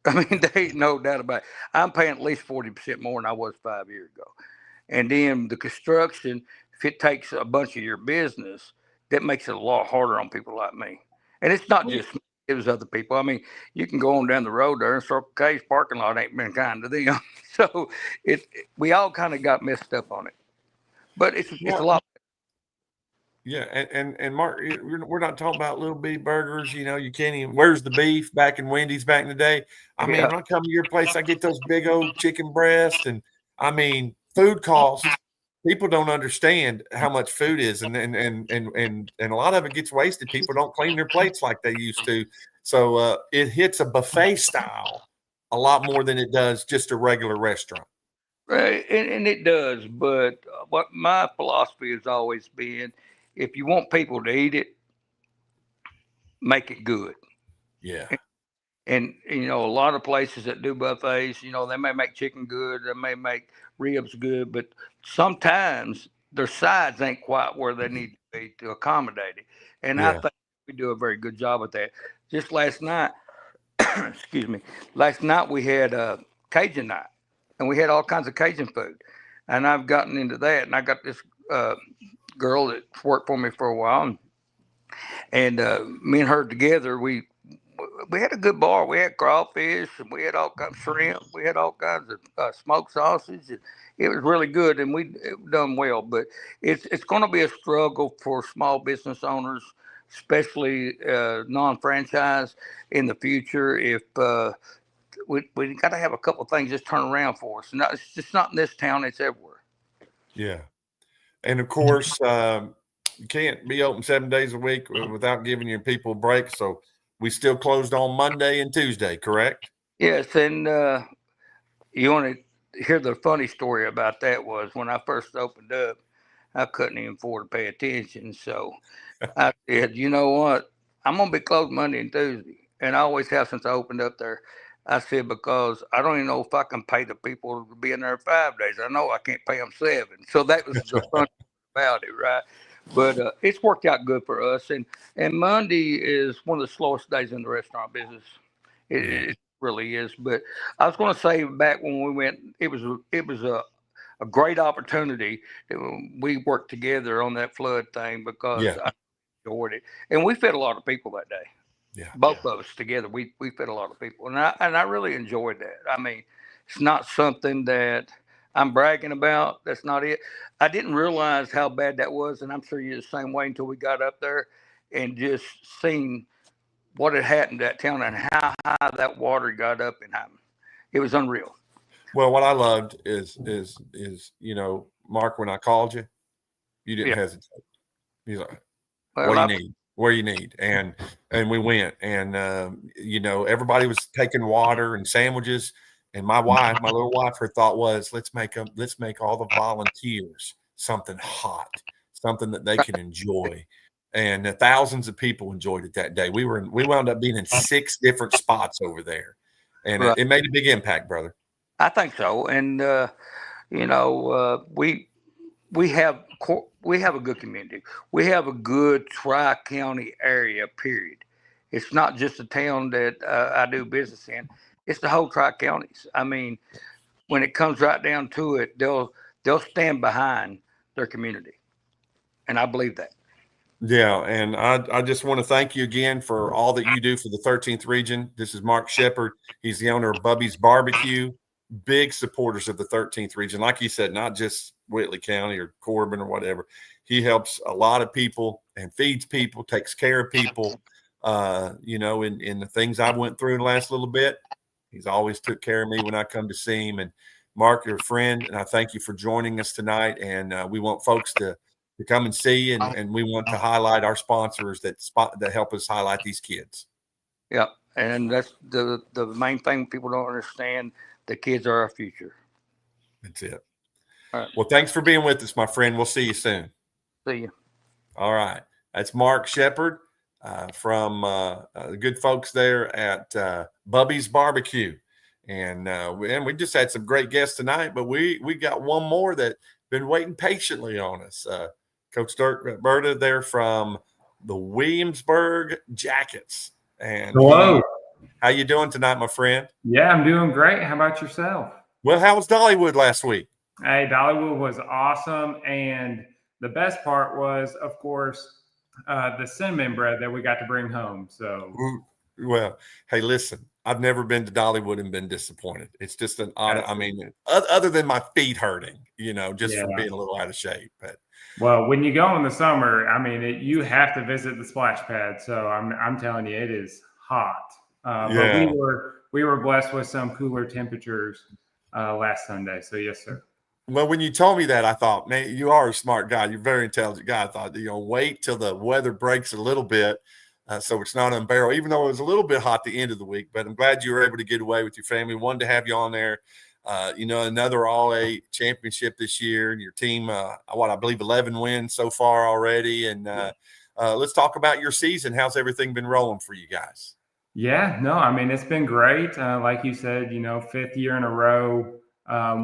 I mean, there ain't no doubt about it. I'm paying at least 40% more than I was 5 years ago. And then the construction, if it takes a bunch of your business, that makes it a lot harder on people like me. And it's not just me, it was other people. I mean, you can go on down the road there and Circle K's parking lot ain't been kind to them. So we all kind of got messed up on it. But it's a lot. Yeah, and Mark, we're not talking about little bitty burgers. You can't even. Where's the beef back in Wendy's back in the day? I mean, when I come to your place, I get those big old chicken breasts, and I mean, food costs. People don't understand how much food is, and a lot of it gets wasted. People don't clean their plates like they used to, so it hits a buffet style a lot more than it does just a regular restaurant. Right, and it does. But what my philosophy has always been, if you want people to eat it, make it good. Yeah. And a lot of places that do buffets, they may make chicken good, they may make ribs good, but sometimes their sides ain't quite where they need to be to accommodate it. And I think we do a very good job with that. Just last night, excuse me, last night we had Cajun night, and we had all kinds of Cajun food. And I've gotten into that, and I got this girl that's worked for me for a while, and me and her together, we had a good bar. We had crawfish, and we had all kinds of shrimp. We had all kinds of smoked sausage. And it was really good, and we done well. But it's going to be a struggle for small business owners, especially non-franchise, in the future. If we got to have a couple of things just turn around for us, and it's just not in this town; it's everywhere. Yeah, and of course, you can't be open 7 days a week without giving your people a break. So we still closed on Monday and Tuesday, correct? Yes, and you want to hear the funny story about that was when I first opened up, I couldn't even afford to pay attention. So I said, you know what? I'm going to be closed Monday and Tuesday. And I always have since I opened up there. I said, because I don't even know if I can pay the people to be in there 5 days. I know I can't pay them 7. So that was the fun about it, right? But it's worked out good for us. And Monday is one of the slowest days in the restaurant business. It really is. But I was going to say back when we went, it was a great opportunity. We worked together on that flood thing because I enjoyed it. And we fed a lot of people that day. Yeah, both of us together, we fed a lot of people, and I really enjoyed that. I mean, it's not something that I'm bragging about. That's not it. I didn't realize how bad that was, and I'm sure you're the same way until we got up there and just seen what had happened to that town and how high that water got up and how it was unreal. Well, what I loved is Mark, when I called you, you didn't hesitate. He's like, "What do you need? Where you need?" And we went, and everybody was taking water and sandwiches. And my little wife, her thought was, let's make all the volunteers something hot, something that they can enjoy. And thousands of people enjoyed it that day. We wound up being in 6 different spots over there, and it made a big impact, brother. I think so, and we have a good community. We have a good tri-county area, period. It's not just a town that I do business in. It's the whole tri-counties. I mean, when it comes right down to it, they'll stand behind their community. And I believe that. Yeah, and I just want to thank you again for all that you do for the 13th region. This is Mark Shepard. He's the owner of Bubby's Barbecue. Big supporters of the 13th region. Like you said, not just Whitley County or Corbin or whatever. He helps a lot of people and feeds people, takes care of people. In the things I went through in the last little bit, he's always took care of me when I come to see him. And Mark, you're a friend, and I thank you for joining us tonight. And we want folks to come and see, and we want to highlight our sponsors that help us highlight these kids. Yeah, and that's the main thing people don't understand. The kids are our future. That's it. All right. Well, thanks for being with us, my friend. We'll see you soon. See you. All right. That's Mark Shepard from the good folks there at Bubby's Barbecue. And we just had some great guests tonight, but we got one more that been waiting patiently on us. Coach Dirk Berta there from the Williamsburg Jackets. And hello. How you doing tonight, my friend? Yeah, I'm doing great. How about yourself? Well, how was Dollywood last week? Hey, Dollywood was awesome. And the best part was, of course, the cinnamon bread that we got to bring home. So, well, hey, listen, I've never been to Dollywood and been disappointed. It's just an odd, other than my feet hurting, just from being a little out of shape. But well, when you go in the summer, you have to visit the splash pad. So I'm telling you, it is hot. But we were blessed with some cooler temperatures last Sunday. So yes, sir. Well, when you told me that, I thought, man, you are a smart guy. You're a very intelligent guy. I thought, wait till the weather breaks a little bit so it's not unbearable, even though it was a little bit hot the end of the week. But I'm glad you were able to get away with your family. Wanted to have you on there. Another All-A championship this year. And your team, I believe 11 wins so far already. And let's talk about your season. How's everything been rolling for you guys? Yeah, no, it's been great. Like you said, 5th year in a row.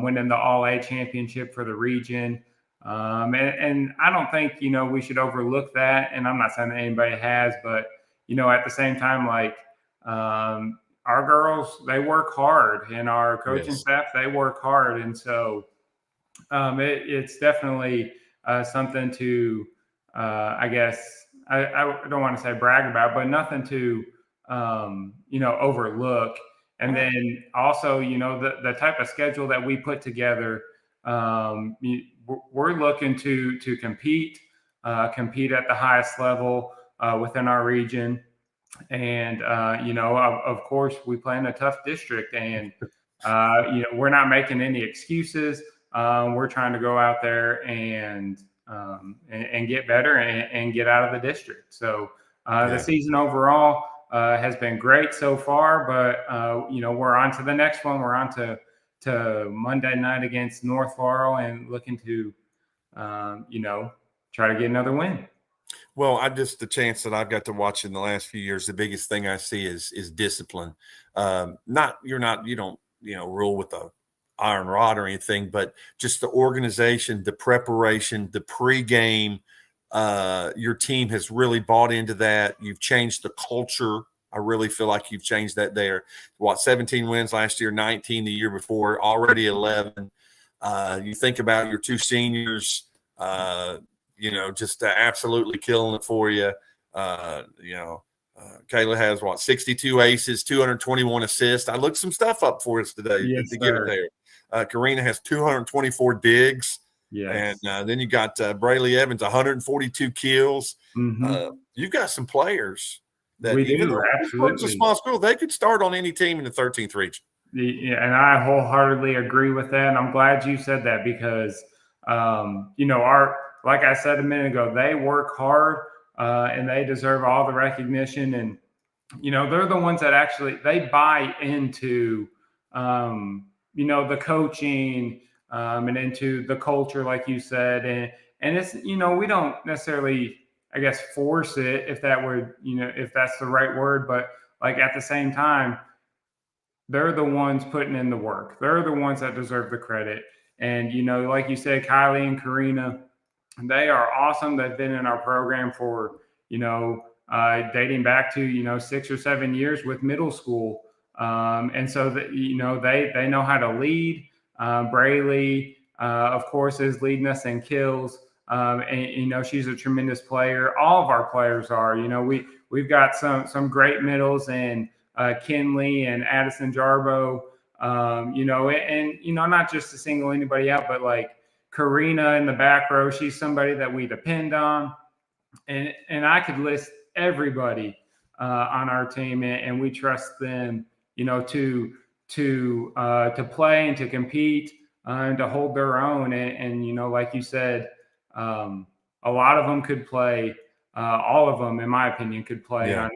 Winning the All-A championship for the region. And I don't think, we should overlook that. And I'm not saying that anybody has, but, at the same time, our girls, they work hard, and our coaching staff, they work hard. And so it's definitely something to, I guess, I don't want to say brag about, but nothing to, overlook. And then also, the type of schedule that we put together, we're looking to compete at the highest level within our region. And, of course, we play in a tough district, and, we're not making any excuses. We're trying to go out there and get better and get out of the district. So the season overall has been great so far, but we're on to the next one. We're on to Monday night against North Laurel and looking to try to get another win. Well, the chance that I've got to watch in the last few years, the biggest thing I see is discipline. You don't rule with a iron rod or anything, but just the organization, the preparation, the pregame. Your team has really bought into that. You've changed the culture. I really feel like you've changed that there. 17 wins last year, 19 the year before, already 11. You think about your two seniors, just absolutely killing it for you. Kayla has 62 aces, 221 assists. I looked some stuff up for us today to get it there. Karina has 224 digs. Yes. And then you got Brayley Evans, 142 kills. Mm-hmm. You've got some players that we even do, though absolutely. It's a small school, they could start on any team in the 13th region. Yeah, and I wholeheartedly agree with that. And I'm glad you said that because, like I said a minute ago, they work hard and they deserve all the recognition. And, they're the ones that actually, they buy into, the coaching and into the culture, like you said. And it's, we don't necessarily, I guess, force it if that's the right word. But at the same time, they're the ones putting in the work. They're the ones that deserve the credit. And, like you said, Kylie and Karina, they are awesome. They've been in our program for, dating back to, 6 or 7 years with middle school. And so that, they know how to lead. Brayley, of course, is leading us in kills. And she's a tremendous player. All of our players are. We've got some great middles and Kinley and Addison Jarbo. And not just to single anybody out, but Karina in the back row, she's somebody that we depend on. And I could list everybody on our team, and we trust them, to play and to compete and to hold their own. And like you said, a lot of them could play. All of them, in my opinion, could play on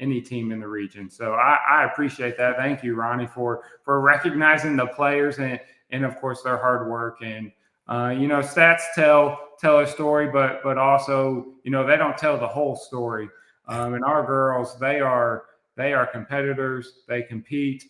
any team in the region. So I appreciate that. Thank you, Ronnie, for recognizing the players and of course their hard work. And stats tell a story, but also they don't tell the whole story. And our girls, they are competitors. They compete.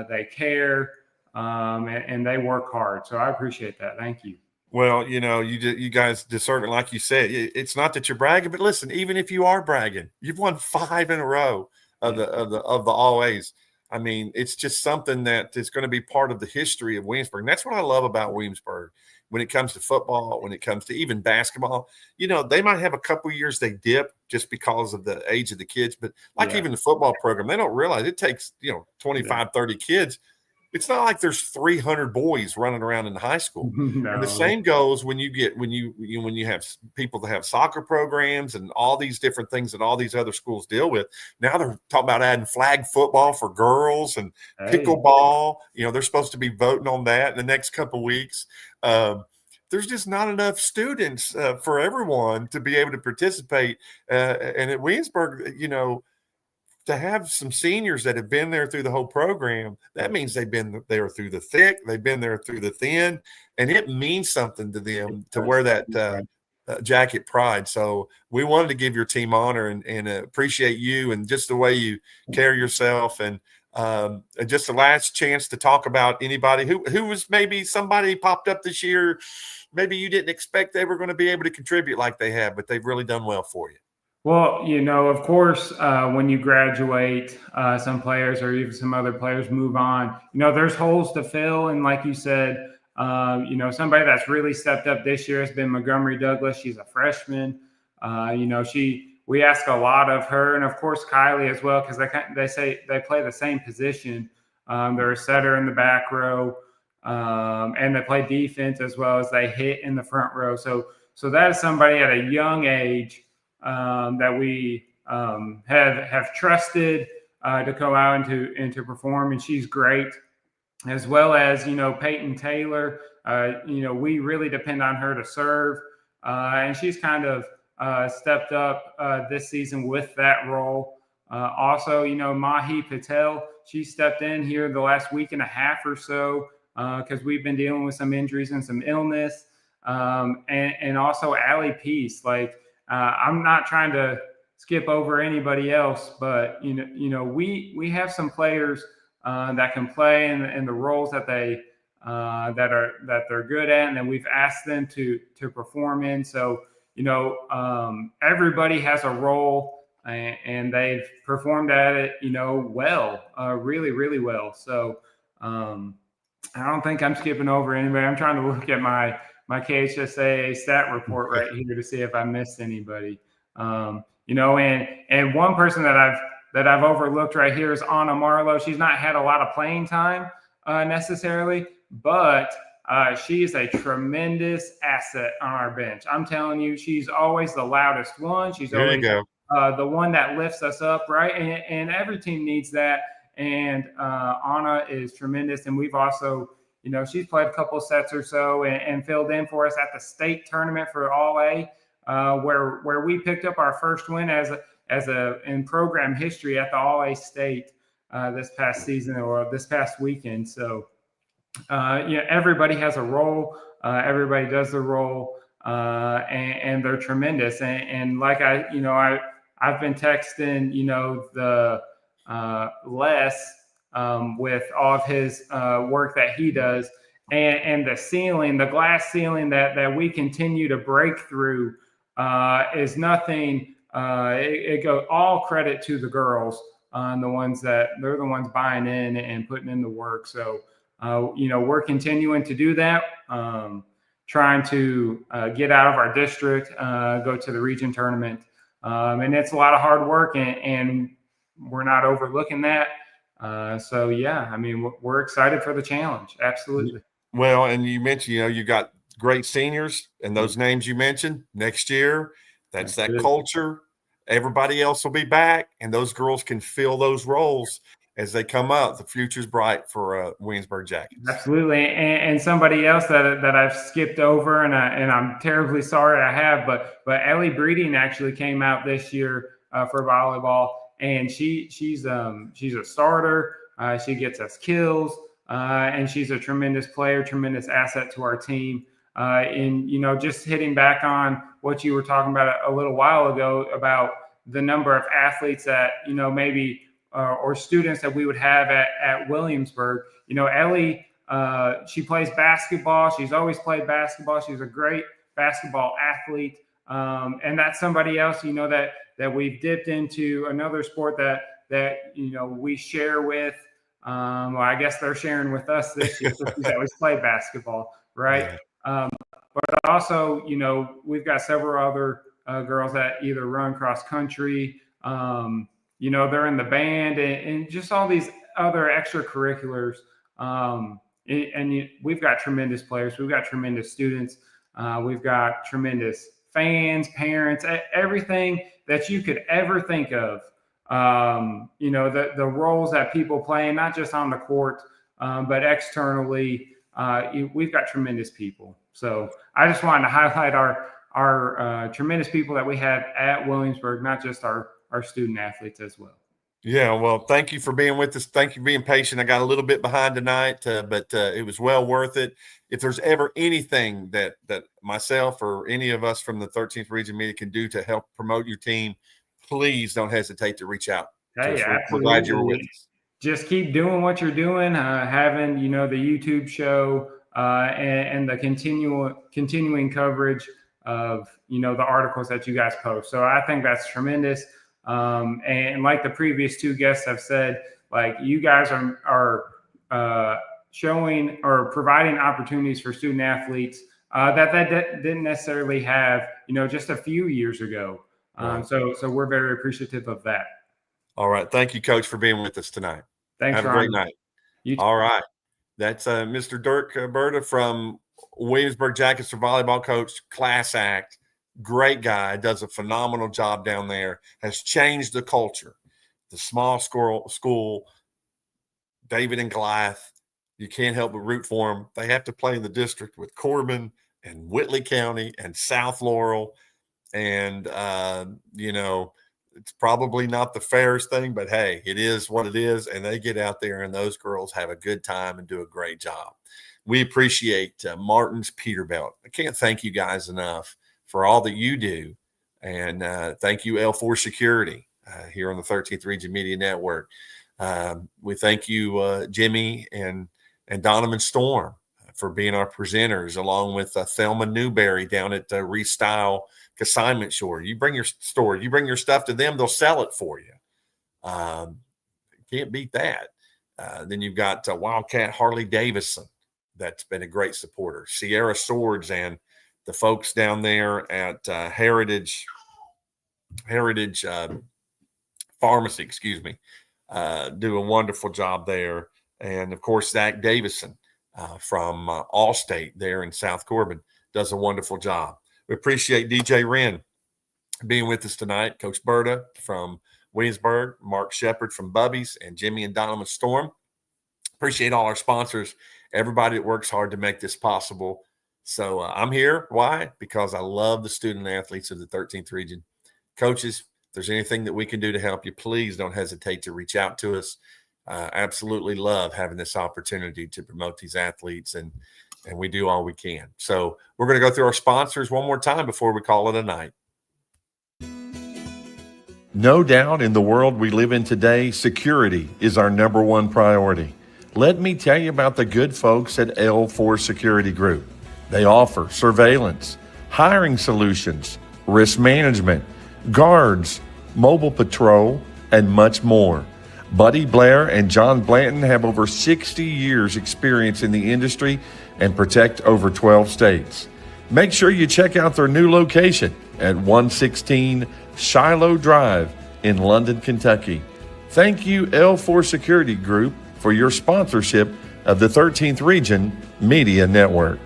They care, and they work hard. So I appreciate that. Thank you. Well, you guys deserve it. Like you said, it's not that you're bragging, but listen, even if you are bragging, you've won 5 in a row of the All A's. I mean, it's just something that is going to be part of the history of Williamsburg. And that's what I love about Williamsburg when it comes to football, when it comes to even basketball. They might have a couple years they dip just because of the age of the kids, but even the football program, they don't realize it takes 25, 30 kids. It's not like there's 300 boys running around in high school. No. And the same goes when you have people that have soccer programs and all these different things that all these other schools deal with. Now they're talking about adding flag football for girls and pickleball. They're supposed to be voting on that in the next couple of weeks. There's just not enough students for everyone to be able to participate. And at Williamsburg, to have some seniors that have been there through the whole program, that means they've been there through the thick, they've been there through the thin, and it means something to them to wear that jacket pride. So we wanted to give your team honor and appreciate you and just the way you carry yourself. And just the last chance to talk about anybody who was maybe somebody popped up this year. Maybe you didn't expect they were going to be able to contribute like they have, but they've really done well for you. Well, of course, when you graduate, some players or even some other players move on. There's holes to fill. And like you said, somebody that's really stepped up this year has been Montgomery Douglas. She's a freshman. We ask a lot of her, and of course Kylie as well, because they say they play the same position. They're a setter in the back row, and they play defense as well as they hit in the front row. So that is somebody at a young age that we have trusted to go out and to perform, and she's great. As well as Peyton Taylor, we really depend on her to serve, and she's kind of stepped up this season with that role. Also, Mahi Patel, she stepped in here the last week and a half or so because we've been dealing with some injuries and some illness, and also Allie Peace. I'm not trying to skip over anybody else, but we have some players that can play in the roles that they're good at, and then we've asked them to perform in. So everybody has a role, and they''t performed at it well, really, really well. So I don't think I'm skipping over anybody. I'm trying to look at my KHSAA stat report right here to see if I missed anybody. And one person that I've overlooked right here is Anna Marlowe. She's not had a lot of playing time necessarily, but she is a tremendous asset on our bench. I'm telling you, she's always the loudest one. She's always the one that lifts us up, right? And every team needs that. And Anna is tremendous. And we've also she's played a couple sets or so and filled in for us at the state tournament for All A, where we picked up our first win in program history at the All A state this past season or this past weekend. So everybody has a role, everybody does their role, and they're tremendous. And like I've been texting the Les. With all of his work that he does, and the glass ceiling that we continue to break through is nothing. It goes all credit to the girls, the ones they're the ones buying in and putting in the work. So we're continuing to do that, trying to get out of our district, go to the region tournament, and it's a lot of hard work, and we're not overlooking that. We're excited for the challenge. Absolutely. Well, and you mentioned, you got great seniors and those names you mentioned next year. That's that culture. Everybody else will be back, and those girls can fill those roles as they come up. The future's bright for Williamsburg Jackets. Absolutely, and somebody else that I've skipped over, and I'm terribly sorry I have, but Ellie Breeding actually came out this year for volleyball, and she's a starter. She gets us kills, and she's a tremendous player, tremendous asset to our team. And just hitting back on what you were talking about a little while ago about the number of athletes that maybe or students that we would have at Williamsburg. Ellie, she plays basketball. She's always played basketball. She's a great basketball athlete, and that's somebody else that we've dipped into another sport that we share with. Well, I guess they're sharing with us this year because we always play basketball, right? But also, we've got several other girls that either run cross country, they're in the band and just all these other extracurriculars. We've got tremendous players. We've got tremendous students. We've got tremendous fans, parents, everything that you could ever think of. The roles that people play, not just on the court, but externally. We've got tremendous people. So I just wanted to highlight our tremendous people that we have at Williamsburg, not just our student athletes as well. Yeah, well, thank you for being with us. Thank you for being patient. I got a little bit behind tonight, but it was well worth it. If there's ever anything that myself or any of us from the 13th Region Media can do to help promote your team, please don't hesitate to reach out. Hey, we're glad you were with us. Just keep doing what you're doing, having the YouTube show and the continuing coverage of the articles that you guys post. So I think that's tremendous. And like the previous two guests have said, like you guys are showing or providing opportunities for student athletes that didn't necessarily have just a few years ago. So we're very appreciative of that. All right. Thank you, Coach, for being with us tonight. Thanks, Have a great night. All right. That's Mr. Dirk Berta from Williamsburg Jackets for volleyball coach, class act. Great guy, does a phenomenal job down there, has changed the culture. The small school, David and Goliath, you can't help but root for them. They have to play in the district with Corbin and Whitley County and South Laurel. And, it's probably not the fairest thing, but hey, it is what it is. And they get out there and those girls have a good time and do a great job. We appreciate Martin's Peterbilt. I can't thank you guys enough for all that you do. And thank you, L4 Security, here on the 13th Region Media Network. We thank you, Jimmy and Donovan Storm, for being our presenters, along with Thelma Newberry down at Restyle Consignment Store. You bring your stuff to them, they'll sell it for you. Can't beat that. Then you've got Wildcat Harley Davidson. That's been a great supporter. Sierra Swords and the folks down there at Heritage Pharmacy, do a wonderful job there. And of course, Zach Davison from Allstate there in South Corbin does a wonderful job. We appreciate DJ Wren being with us tonight, Coach Berta from Williamsburg, Mark Shepard from Bubby's, and Jimmy and Donovan Storm. Appreciate all our sponsors, everybody that works hard to make this possible. So I'm here. Why? Because I love the student athletes of the 13th Region. Coaches, if there's anything that we can do to help you, please don't hesitate to reach out to us. Absolutely love having this opportunity to promote these athletes, and we do all we can. So we're going to go through our sponsors one more time before we call it a night. No doubt in the world we live in today, security is our number one priority. Let me tell you about the good folks at L4 Security Group. They offer surveillance, hiring solutions, risk management, guards, mobile patrol, and much more. Buddy Blair and John Blanton have over 60 years experience in the industry and protect over 12 states. Make sure you check out their new location at 116 Shiloh Drive in London, Kentucky. Thank you, L4 Security Group, for your sponsorship of the 13th Region Media Network.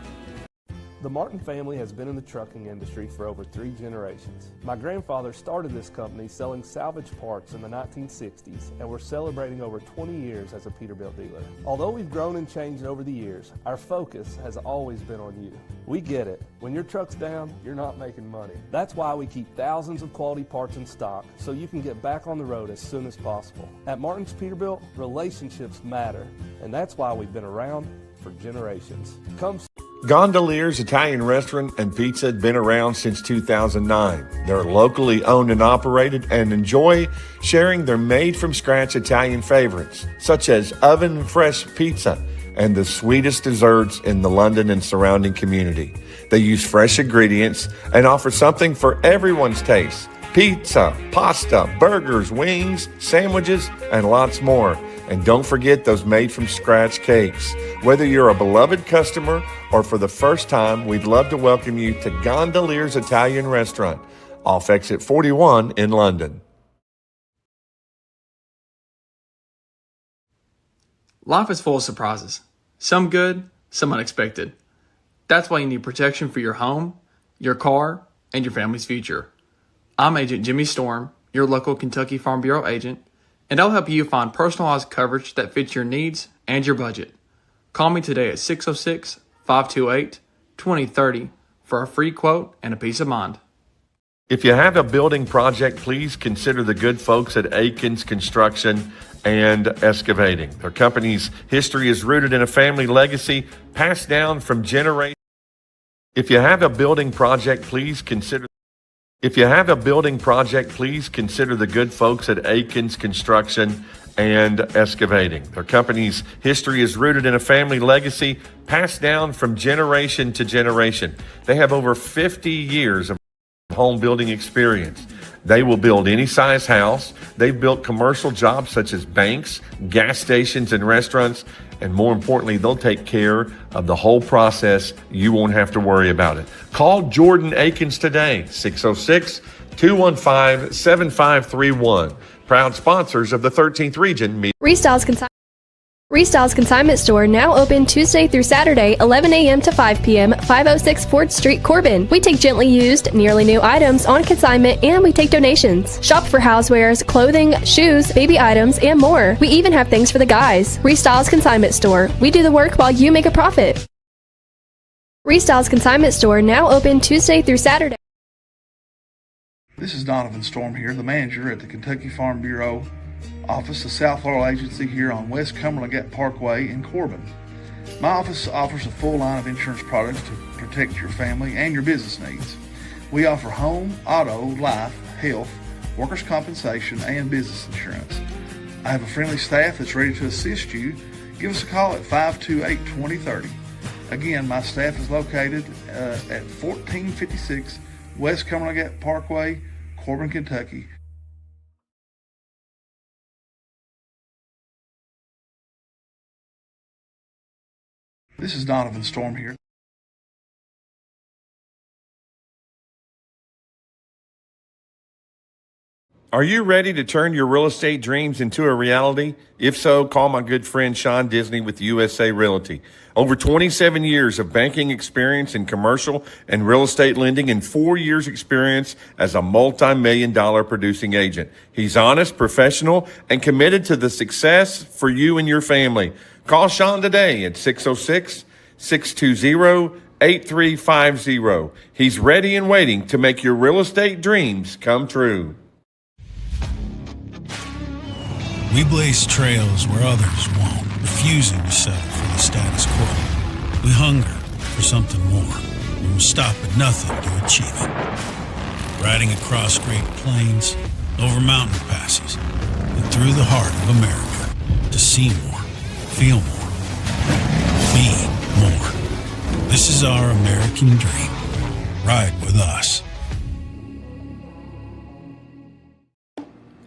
The Martin family has been in the trucking industry for over 3 generations. My grandfather started this company selling salvage parts in the 1960s, and we're celebrating over 20 years as a Peterbilt dealer. Although we've grown and changed over the years, our focus has always been on you. We get it. When your truck's down, you're not making money. That's why we keep thousands of quality parts in stock so you can get back on the road as soon as possible. At Martin's Peterbilt, relationships matter, and that's why we've been around for generations. Come Gondolier's Italian Restaurant and Pizza had been around since 2009. They're locally owned and operated and enjoy sharing their made-from-scratch Italian favorites, such as oven-fresh pizza and the sweetest desserts in the London and surrounding community. They use fresh ingredients and offer something for everyone's taste: pizza, pasta, burgers, wings, sandwiches, and lots more. And don't forget those made-from-scratch cakes. Whether you're a beloved customer or for the first time, we'd love to welcome you to Gondolier's Italian Restaurant, off exit 41 in London. Life is full of surprises. Some good, some unexpected. That's why you need protection for your home, your car, and your family's future. I'm Agent Jimmy Storm, your local Kentucky Farm Bureau agent, and I'll help you find personalized coverage that fits your needs and your budget. Call me today at 606-528-2030 for a free quote and a peace of mind. If you have a building project, please consider the good folks at Aikens Construction and Excavating. Their company's history is rooted in a family legacy passed down from generation. If you have a building project, please consider the good folks at Aikens Construction and Excavating. Their company's history is rooted in a family legacy passed down from generation to generation. They have over 50 years of home building experience. They will build any size house. They've built commercial jobs such as banks, gas stations, and restaurants. And more importantly, they'll take care of the whole process. You won't have to worry about it. Call Jordan Aikens today, 606-215-7531. Proud sponsors of the 13th Region. Restyles Consignment Store now open Tuesday through Saturday, 11 a.m. to 5 p.m., 506 4th Street, Corbin. We take gently used, nearly new items on consignment, and we take donations. Shop for housewares, clothing, shoes, baby items, and more. We even have things for the guys. Restyles Consignment Store. We do the work while you make a profit. Restyles Consignment Store now open Tuesday through Saturday. This is Donovan Storm here, the manager at the Kentucky Farm Bureau office, the South Laurel Agency here on West Cumberland Parkway in Corbin. My office offers a full line of insurance products to protect your family and your business needs. We offer home, auto, life, health, workers' compensation, and business insurance. I have a friendly staff that's ready to assist you. Give us a call at 528-2030. Again, my staff is located at 1456 West Cumberland Parkway, Corbin, Kentucky. This is Donovan Storm here. Are you ready to turn your real estate dreams into a reality? If so, call my good friend Sean Disney with USA Realty. Over 27 years of banking experience in commercial and real estate lending and 4 years experience as a multi-million-dollar producing agent. He's honest, professional, and committed to the success for you and your family. Call Sean today at 606-620-8350. He's ready and waiting to make your real estate dreams come true. We blaze trails where others won't, refusing to settle for the status quo. We hunger for something more. We will stop at nothing to achieve it. Riding across great plains, over mountain passes, and through the heart of America to see more, feel more, be more. This is our American dream. Ride with us.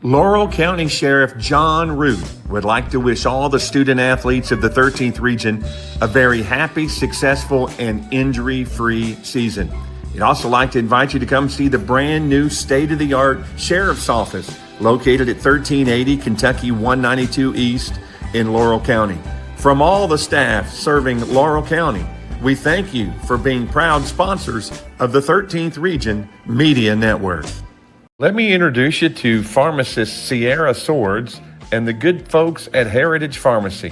Laurel County Sheriff John Root would like to wish all the student athletes of the 13th Region a very happy, successful, and injury-free season. He'd also like to invite you to come see the brand new state-of-the-art Sheriff's Office located at 1380 Kentucky 192 East in Laurel County. From all the staff serving Laurel County, We thank you for being proud sponsors of the 13th Region Media Network. Let me introduce you to pharmacist Sierra Swords and the good folks at Heritage Pharmacy.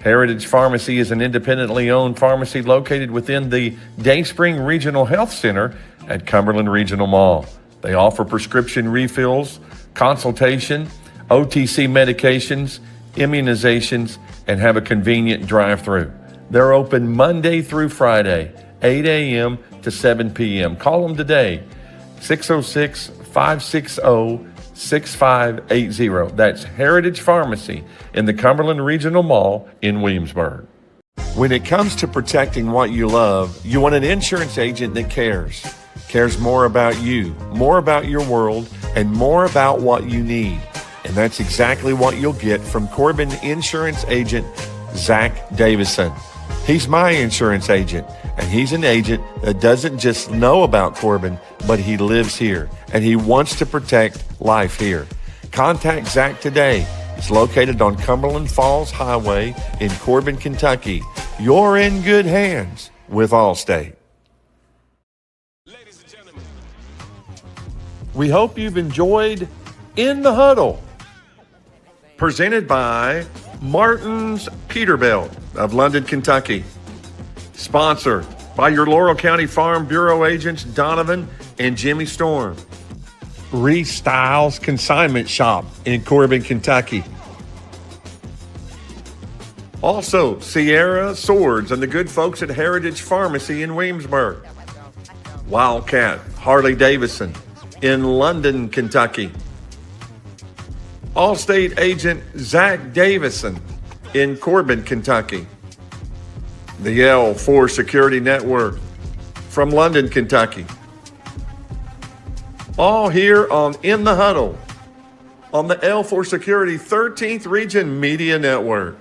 Heritage Pharmacy is an independently owned pharmacy located within the Dayspring Regional Health Center at Cumberland Regional Mall. They offer prescription refills, consultation, OTC medications, immunizations, and have a convenient drive-through. They're open Monday through Friday, 8 a.m. to 7 p.m. Call them today, 606-560-6580. That's Heritage Pharmacy in the Cumberland Regional Mall in Williamsburg. When it comes to protecting what you love, you want an insurance agent that cares more about you, more about your world, and more about what you need. And that's exactly what you'll get from Corbin Insurance Agent Zach Davison. He's my insurance agent, and he's an agent that doesn't just know about Corbin, but he lives here, and he wants to protect life here. Contact Zach today. It's located on Cumberland Falls Highway in Corbin, Kentucky. You're in good hands with Allstate. We hope you've enjoyed In the Huddle, presented by Martin's Peterbilt of London, Kentucky. Sponsored by your Laurel County Farm Bureau agents Donovan and Jimmy Storm. Reese Styles Consignment Shop in Corbin, Kentucky. Also, Sierra Swords and the good folks at Heritage Pharmacy in Williamsburg. Wildcat Harley Davidson in London, Kentucky. Allstate agent Zach Davison in Corbin, Kentucky. The L4 Security Network from London, Kentucky. All here on In the Huddle on the L4 Security 13th Region Media Network.